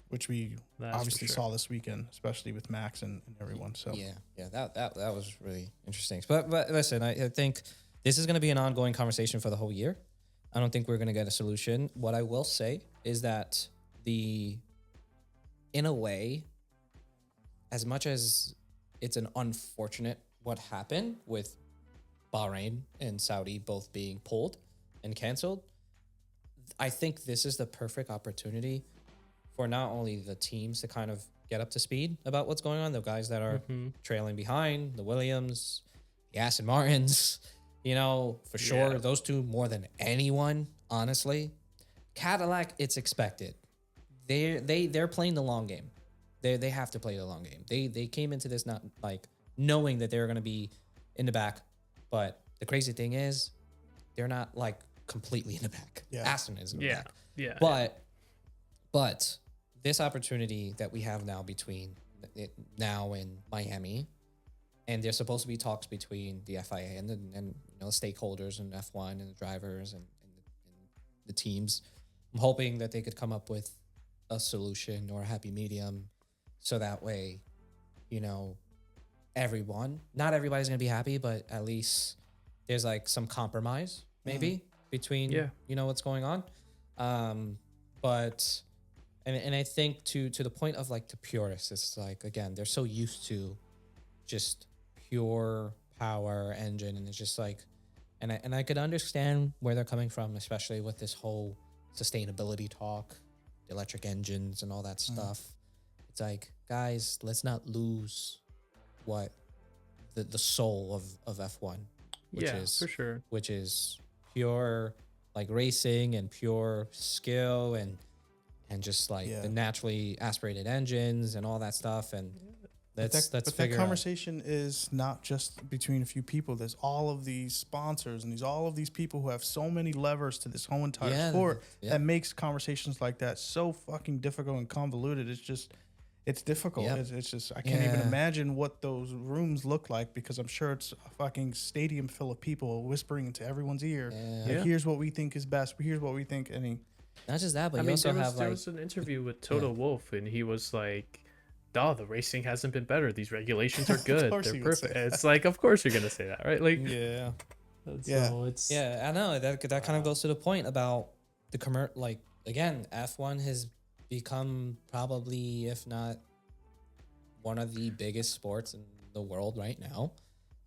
B: which we obviously saw this weekend, especially with Max and everyone. So
A: that was really interesting. But listen, I think this is going to be an ongoing conversation for the whole year. I don't think we're going to get a solution. What I will say is that in a way, as much as it's an unfortunate what happened with Bahrain and Saudi both being pulled and canceled, I think this is the perfect opportunity for not only the teams to kind of get up to speed about what's going on, the guys that are trailing behind, the Williams, the Aston Martins, for sure, those two more than anyone, honestly. Cadillac, it's expected. They're playing the long game. They have to play the long game. They came into this not like knowing that they're going to be in the back, but the crazy thing is they're not like completely in the back. Aston is in the back. But this opportunity that we have now between now and Miami, and there's supposed to be talks between the FIA and the stakeholders and F1 and the drivers and the teams. I'm hoping that they could come up with a solution or a happy medium, so that way, not everybody's gonna be happy, but at least there's like some compromise maybe between what's going on. But I think to the point of like the purists, it's like, again, they're so used to just pure power engine, and it's just like, and I could understand where they're coming from, especially with this whole sustainability talk, the electric engines and all that stuff. It's like, guys, let's not lose what the soul of F1, which is pure like racing and pure skill and just like the naturally aspirated engines and all that stuff. And let's figure
B: that conversation is not just between a few people. There's all of these sponsors and all of these people who have so many levers to this whole entire sport that makes conversations like that so fucking difficult and convoluted. It's difficult. It's just, I can't even imagine what those rooms look like, because I'm sure it's a fucking stadium full of people whispering into everyone's ear. Like, here's what we think is best. Here's what we think.
A: Not just that, but you also have
C: there was an interview with Toto Wolff, and he was like, the racing hasn't been better. These regulations are good. They're perfect. It's like, of course you're going to say that, right? Like, So it's...
A: I know. That kind of goes to the point about the like, again, F1 has become probably, if not one of the biggest sports in the world right now.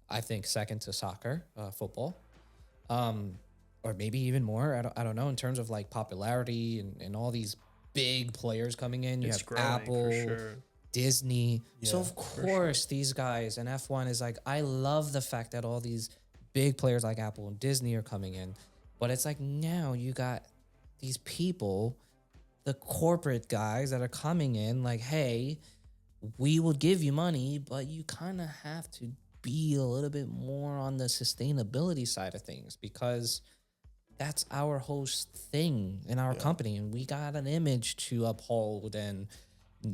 A: I think second to soccer, football. or maybe even more. I don't know, in terms of like popularity and all these big players coming in. You
C: It's
A: have
C: growing
A: Apple,
C: for sure.
A: Disney. So
B: Yeah,
A: of course these guys and F1 is like, I love the fact that all these big players like Apple and Disney are coming in. But it's like now you got these people, the corporate guys that are coming in like, hey, we will give you money, but you kind of have to be a little bit more on the sustainability side of things, because that's our whole thing in our company, and we got an image to uphold, and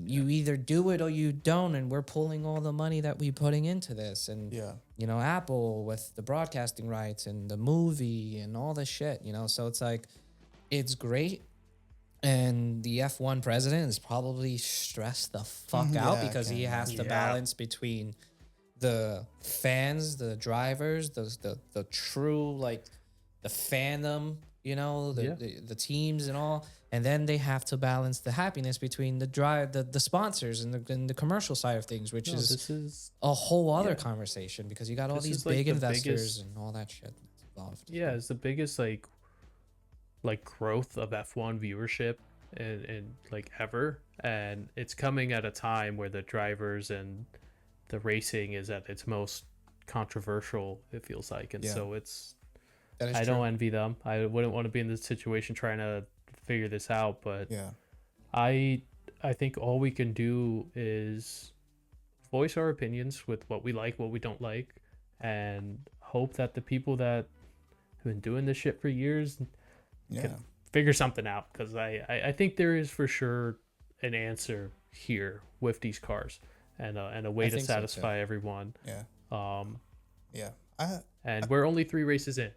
A: you either do it or you don't, and we're pulling all the money that we putting into this. And you know, Apple with the broadcasting rights and the movie and all this shit, you know. So it's like, it's great. And the F1 president is probably stressed the fuck out because he has to balance between the fans, the drivers, the true, like, the fandom, you know, the teams and all, and then they have to balance the happiness between the sponsors and the commercial side of things, which is a whole other conversation, because you got all these big investors and all that shit involved.
C: Yeah, it's the biggest like growth of F1 viewership and like ever, and it's coming at a time where the drivers and the racing is at its most controversial, it feels like. And so it's, I don't envy them. I wouldn't want to be in this situation trying to figure this out, but I think all we can do is voice our opinions with what we like, what we don't like, and hope that the people that have been doing this shit for years can figure something out, because I think there is for sure an answer here with these cars, and a way to satisfy everyone. And we're only 3 races in.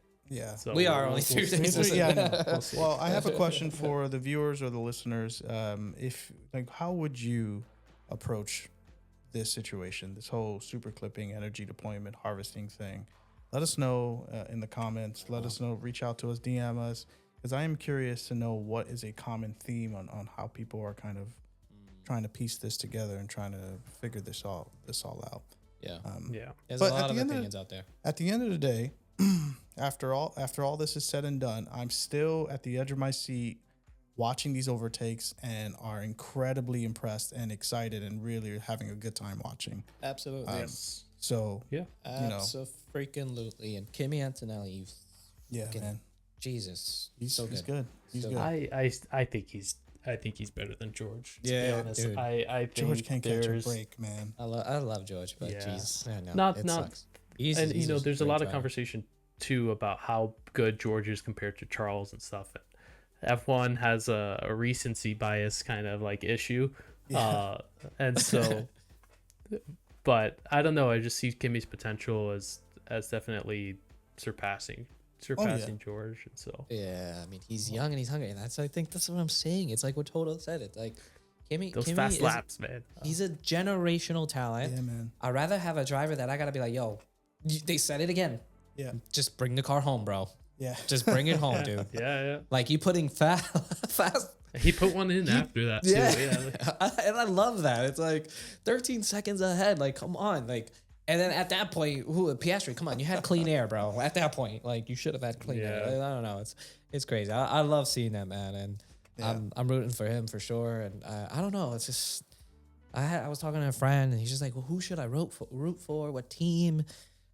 A: So we are only 3 races in.
B: Well, I have a question for the viewers or the listeners. If, like, how would you approach this situation, this whole super clipping, energy deployment, harvesting thing? Let us know in the comments. Let us know. Reach out to us, DM us, because I am curious to know what is a common theme on how people are kind of trying to piece this together and trying to figure this all out.
A: There's a lot of opinions out there.
B: At the end of the day, after all this is said and done, I'm still at the edge of my seat watching these overtakes and are incredibly impressed and excited and really having a good time watching.
A: Absolutely.
C: Yes.
B: So
A: absolutely. And Kimi Antonelli,
B: man,
A: Jesus,
B: he's
A: so good.
B: He's good.
C: I think he's better than George. To be honest.
A: Dude.
C: I think
B: George can't catch a break, man.
A: I love George, but jeez,
C: not
A: sucks.
C: And you know, there's a lot of conversation too about how good George is compared to Charles and stuff. And F1 has a recency bias kind of like issue, and so. But I don't know. I just see Kimi's potential as definitely surpassing George, and so
A: I mean, he's young and he's hungry, and I think that's what I'm saying. It's like what Toto said. It's like Kimi
C: fast laps, man.
A: He's a generational talent.
B: Yeah, man.
A: I'd rather have a driver that I gotta be like, yo, they said it again.
B: Yeah,
A: just bring the car home, bro.
B: Yeah,
A: just bring it home, dude. Like you putting fast.
C: He put one in after that too.
A: And I love that. It's like 13 seconds ahead. Like, come on, like. And then at that point, Piastri, come on, you had clean air, bro. At that point, like, you should have had clean air. I don't know. It's crazy. I love seeing that, man, and I'm rooting for him for sure. And I don't know. It's just I was talking to a friend, and he's just like, well, who should I root for? What team?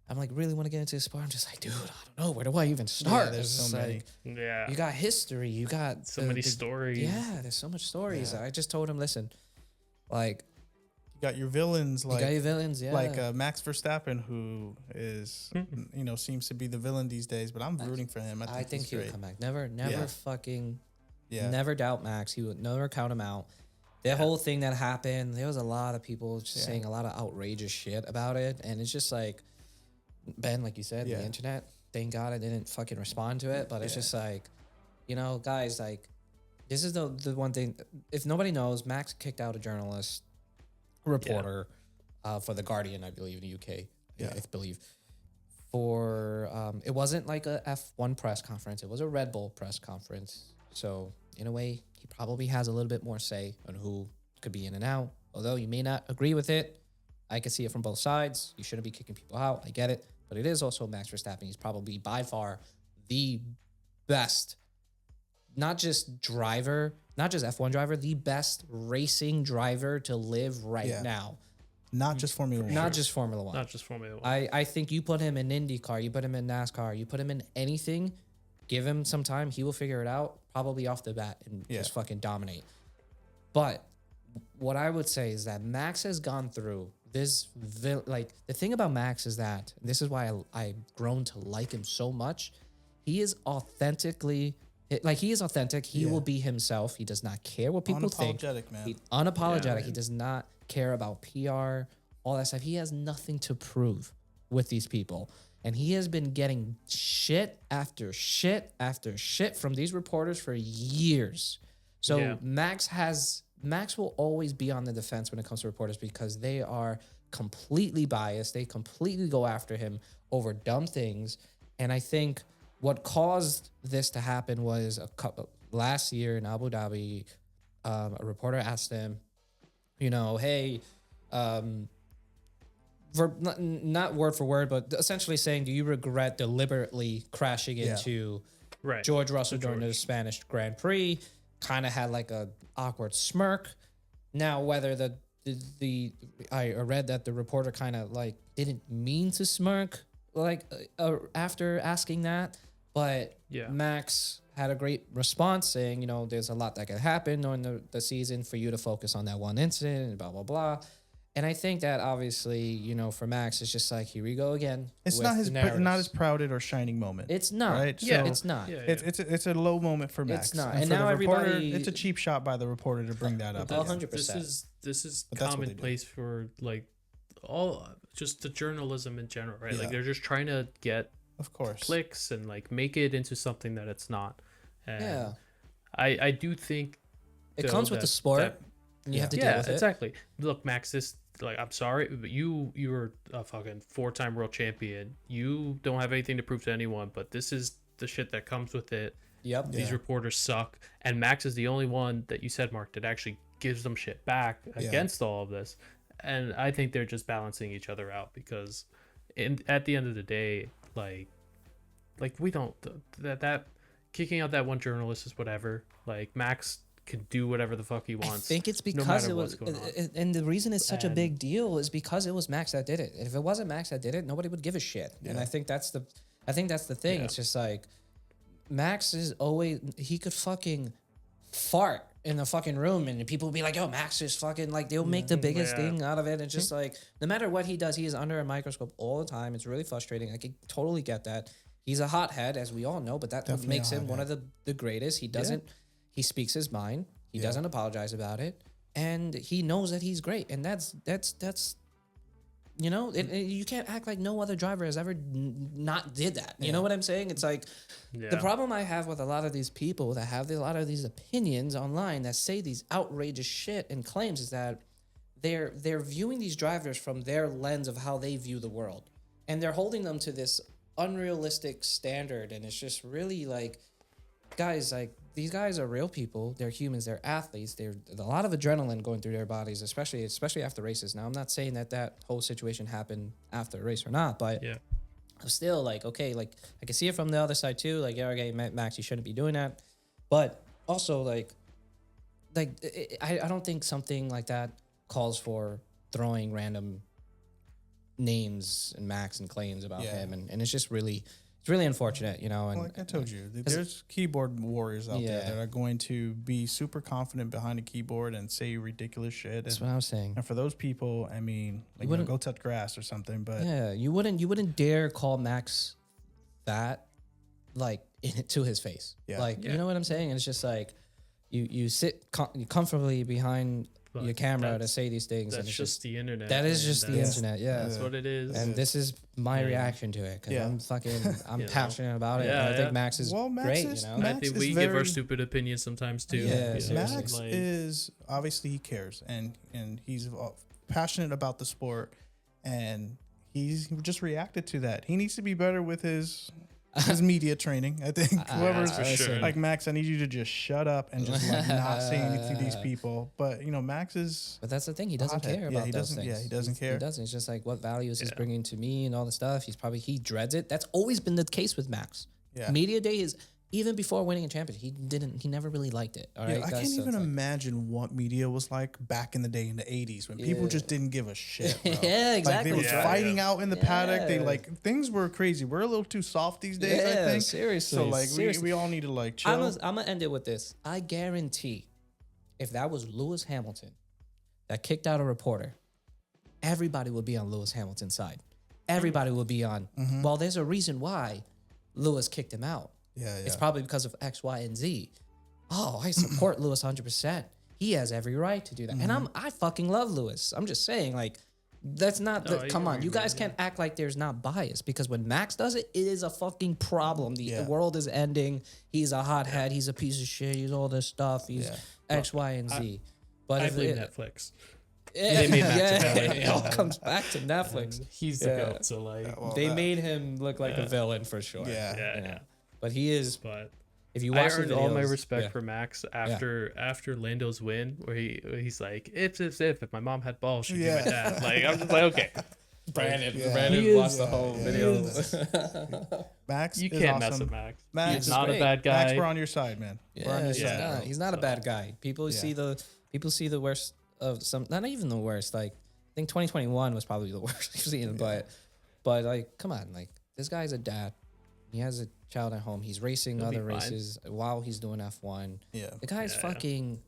A: I'm like, really want to get into the sport. I'm just like, dude, I don't know. Where do I even start?
B: Yeah, there's so many.
A: You got history. You got
C: so many stories.
A: Yeah, there's so much stories. I just told him, listen, like.
B: You got your villains,
A: yeah.
B: Like Max Verstappen, who is, seems to be the villain these days. But I'm rooting for him. I think
A: he'll come back. Never fucking, never doubt Max. He would never count him out. The whole thing that happened, there was a lot of people just saying a lot of outrageous shit about it, and it's just like, Ben, like you said, the internet. Thank God I didn't fucking respond to it, but it's just like, guys, like, this is the one thing. If nobody knows, Max kicked out a journalist. Reporter for The Guardian, I believe, in the UK. I believe. For it wasn't like a F1 press conference. It was a Red Bull press conference. So in a way, he probably has a little bit more say on who could be in and out. Although you may not agree with it, I can see it from both sides. You shouldn't be kicking people out. I get it. But it is also Max Verstappen. He's probably by far the best, not just driver, not just F1 driver, the best racing driver to live right now.
B: Not just Formula 1.
A: Not just Formula 1.
C: Not just Formula 1.
A: I think you put him in IndyCar, you put him in NASCAR, you put him in anything, give him some time, he will figure it out probably off the bat and just fucking dominate. But what I would say is that Max has gone through this, like, the thing about Max is that, this is why I've grown to like him so much. He is authentic. He will be himself. He does not care what people think.
B: Unapologetic, man.
A: Unapologetic. He does not care about PR, all that stuff. He has nothing to prove with these people. And he has been getting shit after shit after shit from these reporters for years. So Max will always be on the defense when it comes to reporters because they are completely biased. They completely go after him over dumb things. And I think what caused this to happen was last year in Abu Dhabi, a reporter asked him, hey, not word for word, but essentially saying, do you regret deliberately crashing into George Russell during the Spanish Grand Prix? Kind of had like a awkward smirk. Now, whether I read that the reporter kind of like didn't mean to smirk after asking that, but Max had a great response saying, there's a lot that could happen during the season for you to focus on that one incident and blah, blah, blah. And I think that obviously, for Max, it's just like, here we go again.
B: It's not his prouded or shining moment.
A: It's not.
B: Right?
A: Yeah,
B: so
A: it's not.
B: It's a low moment for Max.
A: It's not.
B: And
A: now everybody...
B: It's a cheap shot by the reporter to bring that up.
A: 100%.
C: This is commonplace for like all just the journalism in general, right? Like they're just trying to get clicks and like make it into something that it's not. And I do think
A: it comes with the sport. And you have to deal with it.
C: Exactly. Look, Max, I'm sorry, but you're a fucking 4-time world champion. You don't have anything to prove to anyone, but this is the shit that comes with it.
A: Yep.
C: These reporters suck. And Max is the only one that you said, Mark, that actually gives them shit back against all of this. And I think they're just balancing each other out because at the end of the day, like we don't, that kicking out that one journalist is whatever. Like Max can do whatever the fuck he wants.
A: I think it's because it was, and the reason it's such a big deal is because it was Max that did it. If it wasn't Max that did it, nobody would give a shit. Yeah. And I think that's the thing. Yeah. It's just like Max is always, he could fucking fart in the fucking room and people will be like, yo, Max is fucking, like, they'll make the biggest thing out of it. It's just like, no matter what he does, he is under a microscope all the time. It's really frustrating. I can totally get that. He's a hothead, as we all know, but that makes him one of the greatest. He doesn't, he speaks his mind. He doesn't apologize about it. And he knows that he's great. And that's you can't act like no other driver has ever not did that. You know what I'm saying? It's like the problem I have with a lot of these people that have a lot of these opinions online that say these outrageous shit and claims is that they're viewing these drivers from their lens of how they view the world. And they're holding them to this unrealistic standard. And it's just really like, guys, like, these guys are real people. They're humans. They're athletes. There's a lot of adrenaline going through their bodies, especially after races. Now, I'm not saying that whole situation happened after a race or not, but I'm still like, okay, like I can see it from the other side too. Like, yeah, okay, Max, you shouldn't be doing that. But also, like I don't think something like that calls for throwing random names and Max and claims about him, and it's just really. It's really unfortunate, And
B: like I told you, there's keyboard warriors out there that are going to be super confident behind a keyboard and say ridiculous shit.
A: That's what I was saying.
B: And for those people, I mean, like, go touch grass or something. But
A: you wouldn't dare call Max that, like, to his face. Yeah. Like, you know what I'm saying? And it's just like you sit comfortably behind your camera to say these things.
C: That's
A: and it's
C: just the internet.
A: That is just the internet. Yeah,
C: that's what it is.
A: And this is my reaction to it because I'm passionate about it. And I think Max is great.
B: Max
C: I think we give our stupid opinions sometimes too.
B: Yeah, Max is obviously he cares and he's passionate about the sport and he's just reacted to that. He needs to be better with his media training. I think whoever's like, Max, I need you to just shut up and just like not say anything to these people. But Max is.
A: But that's the thing. He doesn't care about those things.
B: Yeah, he doesn't care.
A: He doesn't. It's just like what value is bringing to me and all the stuff. He dreads it. That's always been the case with Max. Yeah. Media day is even before winning a championship, he never really liked it. All right,
B: I can't even imagine what media was like back in the day in the 80s when people just didn't give a shit, bro.
A: Yeah, exactly.
B: Like they were fighting out in the paddock. They things were crazy. We're a little too soft these days, I think.
A: Seriously.
B: So like we all need to chill.
A: I'm gonna end it with this. I guarantee if that was Lewis Hamilton that kicked out a reporter, everybody would be on Lewis Hamilton's side. Everybody would be on, well, there's a reason why Lewis kicked him out.
B: Yeah.
A: It's probably because of X, Y, and Z. Oh, I support Lewis 100%. He has every right to do that. And I fucking love Lewis. I'm just saying, like, that's not, come on. You guys can't act like there's not bias, because when Max does it, it is a fucking problem. The world is ending. He's a hothead. He's a piece of shit. He's all this stuff. He's X, Y, and Z. But
C: I blame Netflix.
A: They made it all comes back to Netflix.
C: He's the goat, so like
A: they made him look like a villain for sure.
C: Yeah.
A: But he is.
C: But
A: if you
C: I
A: watch
C: earned
A: the videos,
C: all my respect for Max after Lando's win, where he's like, if my mom had balls, she'd be my dad. Like I'm just like, okay.
A: Brandon watched the whole video.
B: Max,
C: you
B: is
C: can't
B: awesome.
C: mess with Max.
B: Max
C: He's not a bad guy.
B: Max, we're on your side, man. We're on your side.
A: He's not a bad guy. People see the worst of some. Not even the worst. Like I think 2021 was probably the worst you've seen. But like, come on, like this guy's a dad. He has a child at home. He's racing other races while he's doing F1.
B: Yeah,
A: the guy's fucking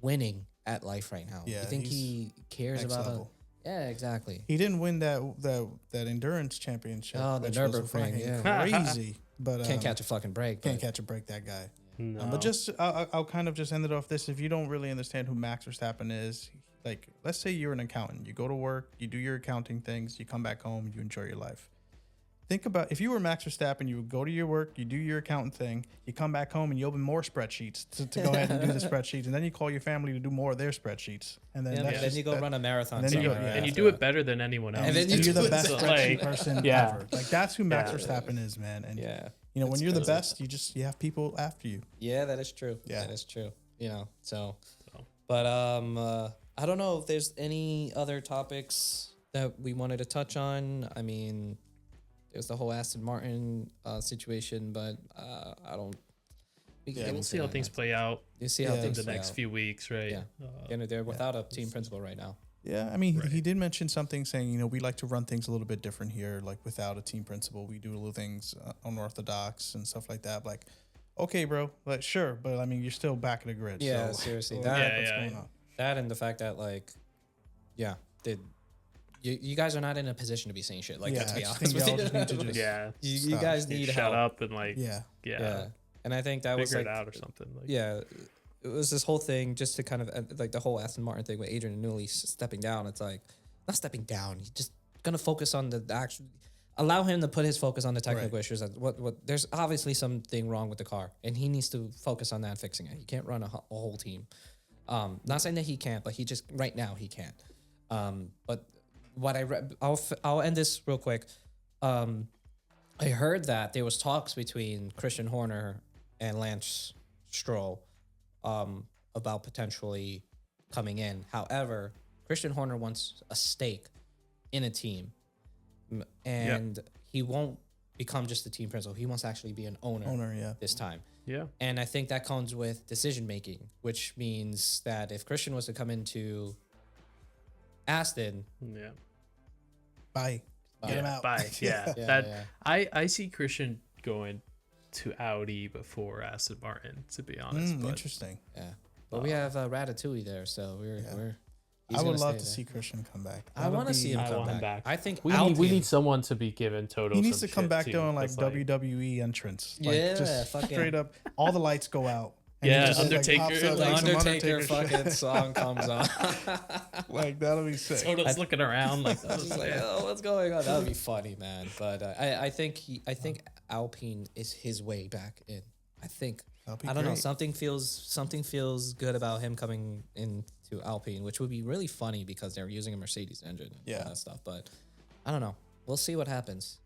A: winning at life right now.
B: Yeah,
A: you think he cares about it? Yeah, exactly.
B: He didn't win that endurance championship.
A: Oh, the Nürburgring,
B: crazy. But
A: can't catch a fucking break.
B: Can't catch a break, that guy.
C: No.
B: But just I'll kind of just end it off this. If you don't really understand who Max Verstappen is, like let's say you're an accountant, you go to work, you do your accounting things, you come back home, you enjoy your life. Think about if you were Max Verstappen, you would go to your work, you do your accountant thing, you come back home and you open more spreadsheets to go ahead and do the spreadsheets, and then you call your family to do more of their spreadsheets, and then
A: then you go run a marathon.
C: And you do it better than anyone else.
A: And then
B: you're the best spreadsheet person ever. Like that's who Max Verstappen is, man. And you know when you're the best, you have people after you.
A: Yeah, that is true. Yeah, that is true. You know, but I don't know if there's any other topics that we wanted to touch on. I mean, there's the whole Aston Martin situation, but I don't.
C: We'll see how things play out.
A: You see how things
C: the next few weeks, right?
A: Yeah, they're without a team principal right now.
B: Yeah, I mean, he did mention something saying, we like to run things a little bit different here, like without a team principal. We do little things unorthodox and stuff like that. Like, okay, bro, like sure, but I mean, you're still back in the grid.
A: Yeah,
B: so,
A: seriously,
B: what's going on?
A: That and the fact that you guys are not in a position to be saying shit like that. To be honest with you, you guys need
C: shut up and like
A: And I think that was
C: figure it out or something.
A: It was this whole thing just to kind of like the whole Aston Martin thing with Adrian Newey stepping down. It's like not stepping down. He's just gonna focus on the actual. Allow him to put his focus on the technical issues. What there's obviously something wrong with the car, and he needs to focus on that and fixing it. He can't run a whole team. Not saying that he can't, but he just right now he can't. But what I read, I'll end this real quick. I heard that there was talks between Christian Horner and Lance Stroll about potentially coming in. However, Christian Horner wants a stake in a team, and he won't become just the team principal. He wants to actually be an owner this time.
C: Yeah.
A: And I think that comes with decision making, which means that if Christian was to come into Aston,
B: bye. Get him out.
C: Bye. I see Christian going to Audi before Aston Martin, to be honest.
B: Interesting.
A: Yeah. But we have Ratatouille there, so we're
B: I would love to see Christian come back.
A: I want to see him come back. I think
C: we need someone to be given total.
B: He needs to come back doing like WWE entrance. Like just straight up, all the lights go out.
C: Yeah,
B: just,
C: Undertaker.
A: The Undertaker fucking song comes on.
B: Like that'll be sick.
C: Total's looking around like,
A: what's going on? That would be funny, man. But I think Alpine is his way back in. I don't know. Something feels good about him coming into Alpine, which would be really funny because they're using a Mercedes engine and all that stuff. But I don't know. We'll see what happens.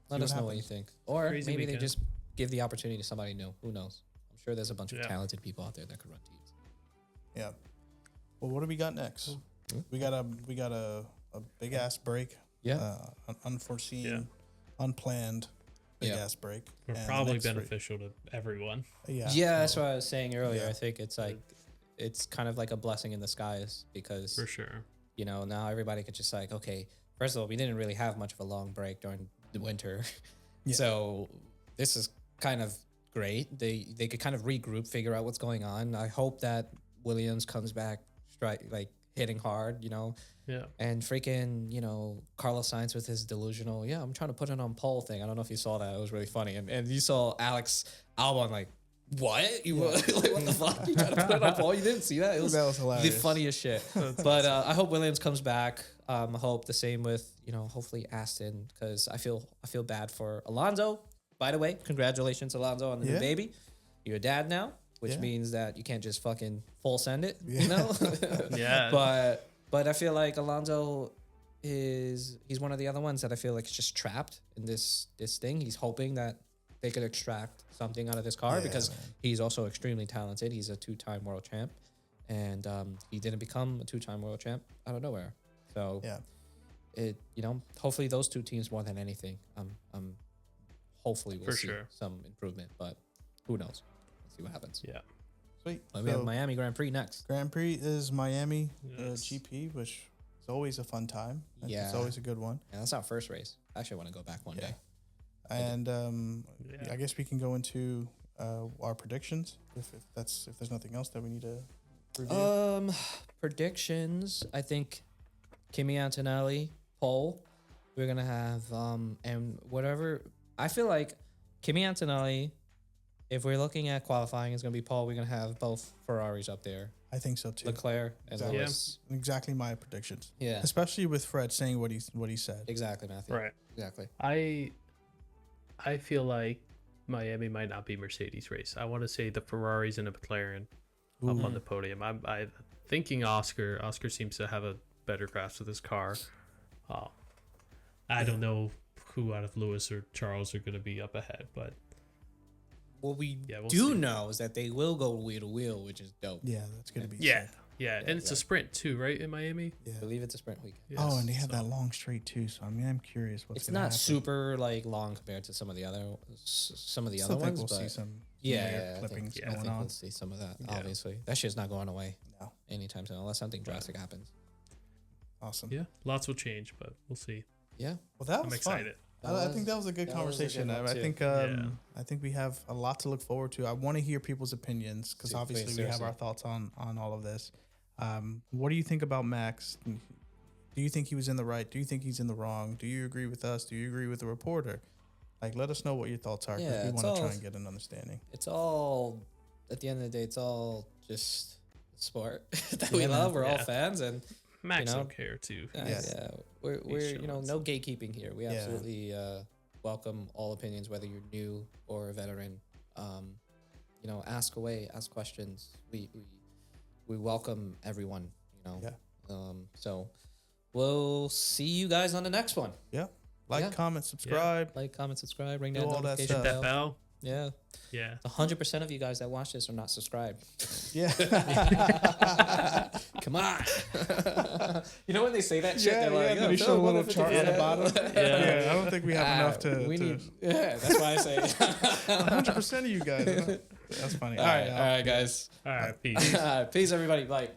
A: Let us know what you think. Or maybe they just give the opportunity to somebody new. Who knows? I'm sure there's a bunch of talented people out there that could run teams.
B: Yeah. Well, what do we got next? We got a big ass break.
A: Yeah.
B: Unforeseen, unplanned big ass break.
C: We're probably beneficial to everyone.
A: Yeah, that's what I was saying earlier. I think it's like it's kind of like a blessing in disguise because
C: for sure,
A: you know, now everybody could just like, okay, first of all, we didn't really have much of a long break during the winter, so this is kind of great. They could kind of regroup, figure out what's going on. I hope that Williams comes back like hitting hard, you know.
C: Yeah.
A: And freaking, you know, Carlos Sainz with his delusional, I'm trying to put it on pole thing. I don't know if you saw that. It was really funny. And you saw Alex Albon like, what? You like, what the fuck? You trying to put it on pole? You didn't see that? That was hilarious. The funniest shit. But I hope Williams comes back. I hope the same with, you know, hopefully Aston, because I feel bad for Alonso. By the way, congratulations, Alonso, on the new baby. You're a dad now, which means that you can't just fucking full send it, you know? But I feel like Alonso he's one of the other ones that I feel like is just trapped in this thing. He's hoping that they could extract something out of this car because he's also extremely talented. He's a 2-time world champ, and he didn't become a 2-time world champ out of nowhere. So it, you know, hopefully those two teams more than anything. Hopefully we'll see some improvement, but who knows? Let's see what happens.
C: Yeah.
B: Sweet.
A: We have Miami Grand Prix next.
B: Grand Prix is Miami GP, which is always a fun time. It's always a good one.
A: Yeah, that's our first race. I actually want to go back one day.
B: And I guess we can go into our predictions if there's nothing else that we need to review.
A: Predictions. I think Kimi Antonelli pole. We're gonna have and whatever. I feel like Kimi Antonelli. If we're looking at qualifying, it's going to be pole. We're going to have both Ferraris up there.
B: I think so too.
A: Leclerc and Lewis.
B: Exactly my predictions.
A: Yeah.
B: Especially with Fred saying what he said.
A: Exactly, Matthew.
C: Right.
A: Exactly.
C: I feel like Miami might not be Mercedes race. I want to say the Ferraris and the McLaren up on the podium. I'm thinking Oscar. Oscar seems to have a better grasp of this car. I don't know who out of Lewis or Charles are going to be up ahead, but
A: what we
C: we'll
A: do
C: see.
A: know is that they will go wheel to wheel, which is dope.
B: Yeah, that's going to be
C: sick. And it's a sprint too, right, in Miami?
A: Yeah. I believe it's a sprint week.
B: Yes. Oh, and they have that long straight too, so I mean, I'm curious what's going to happen.
A: It's not super like long compared to some of the other ones,
B: we'll
A: but
B: see some
A: clippings
B: going on.
A: We'll see some of that, obviously. That shit's not going away anytime soon unless something drastic happens.
B: Awesome.
C: Yeah, lots will change, but we'll see.
A: Yeah.
B: Well, that was
C: I'm excited.
B: I think that was a good conversation. I think we have a lot to look forward to. I want to hear people's opinions because obviously we have our thoughts on all of this. What do you think about Max? Do you think he was in the right? Do you think he's in the wrong? Do you agree with us? Do you agree with the reporter? Like, let us know what your thoughts are because we want to try and get an understanding.
A: It's all, at the end of the day, it's all just sport that we love. We're all fans, and
C: Max don't care too.
A: We're no gatekeeping here. We absolutely welcome all opinions, whether you're new or a veteran. Ask away, ask questions. We welcome everyone. So we'll see you guys on the next one.
B: Yeah. Comment, subscribe.
A: Ring that
C: notification bell. Hit that bell.
A: Yeah. 100% of you guys that watch this are not subscribed. Yeah. Come on. You know when they say that shit, they're like,
B: we show a little chart on the bottom. I don't think we have enough to.
A: That's why I say
B: 100% of you guys. That's funny.
A: All right, guys.
C: All right, peace.
A: Peace, everybody. Bye.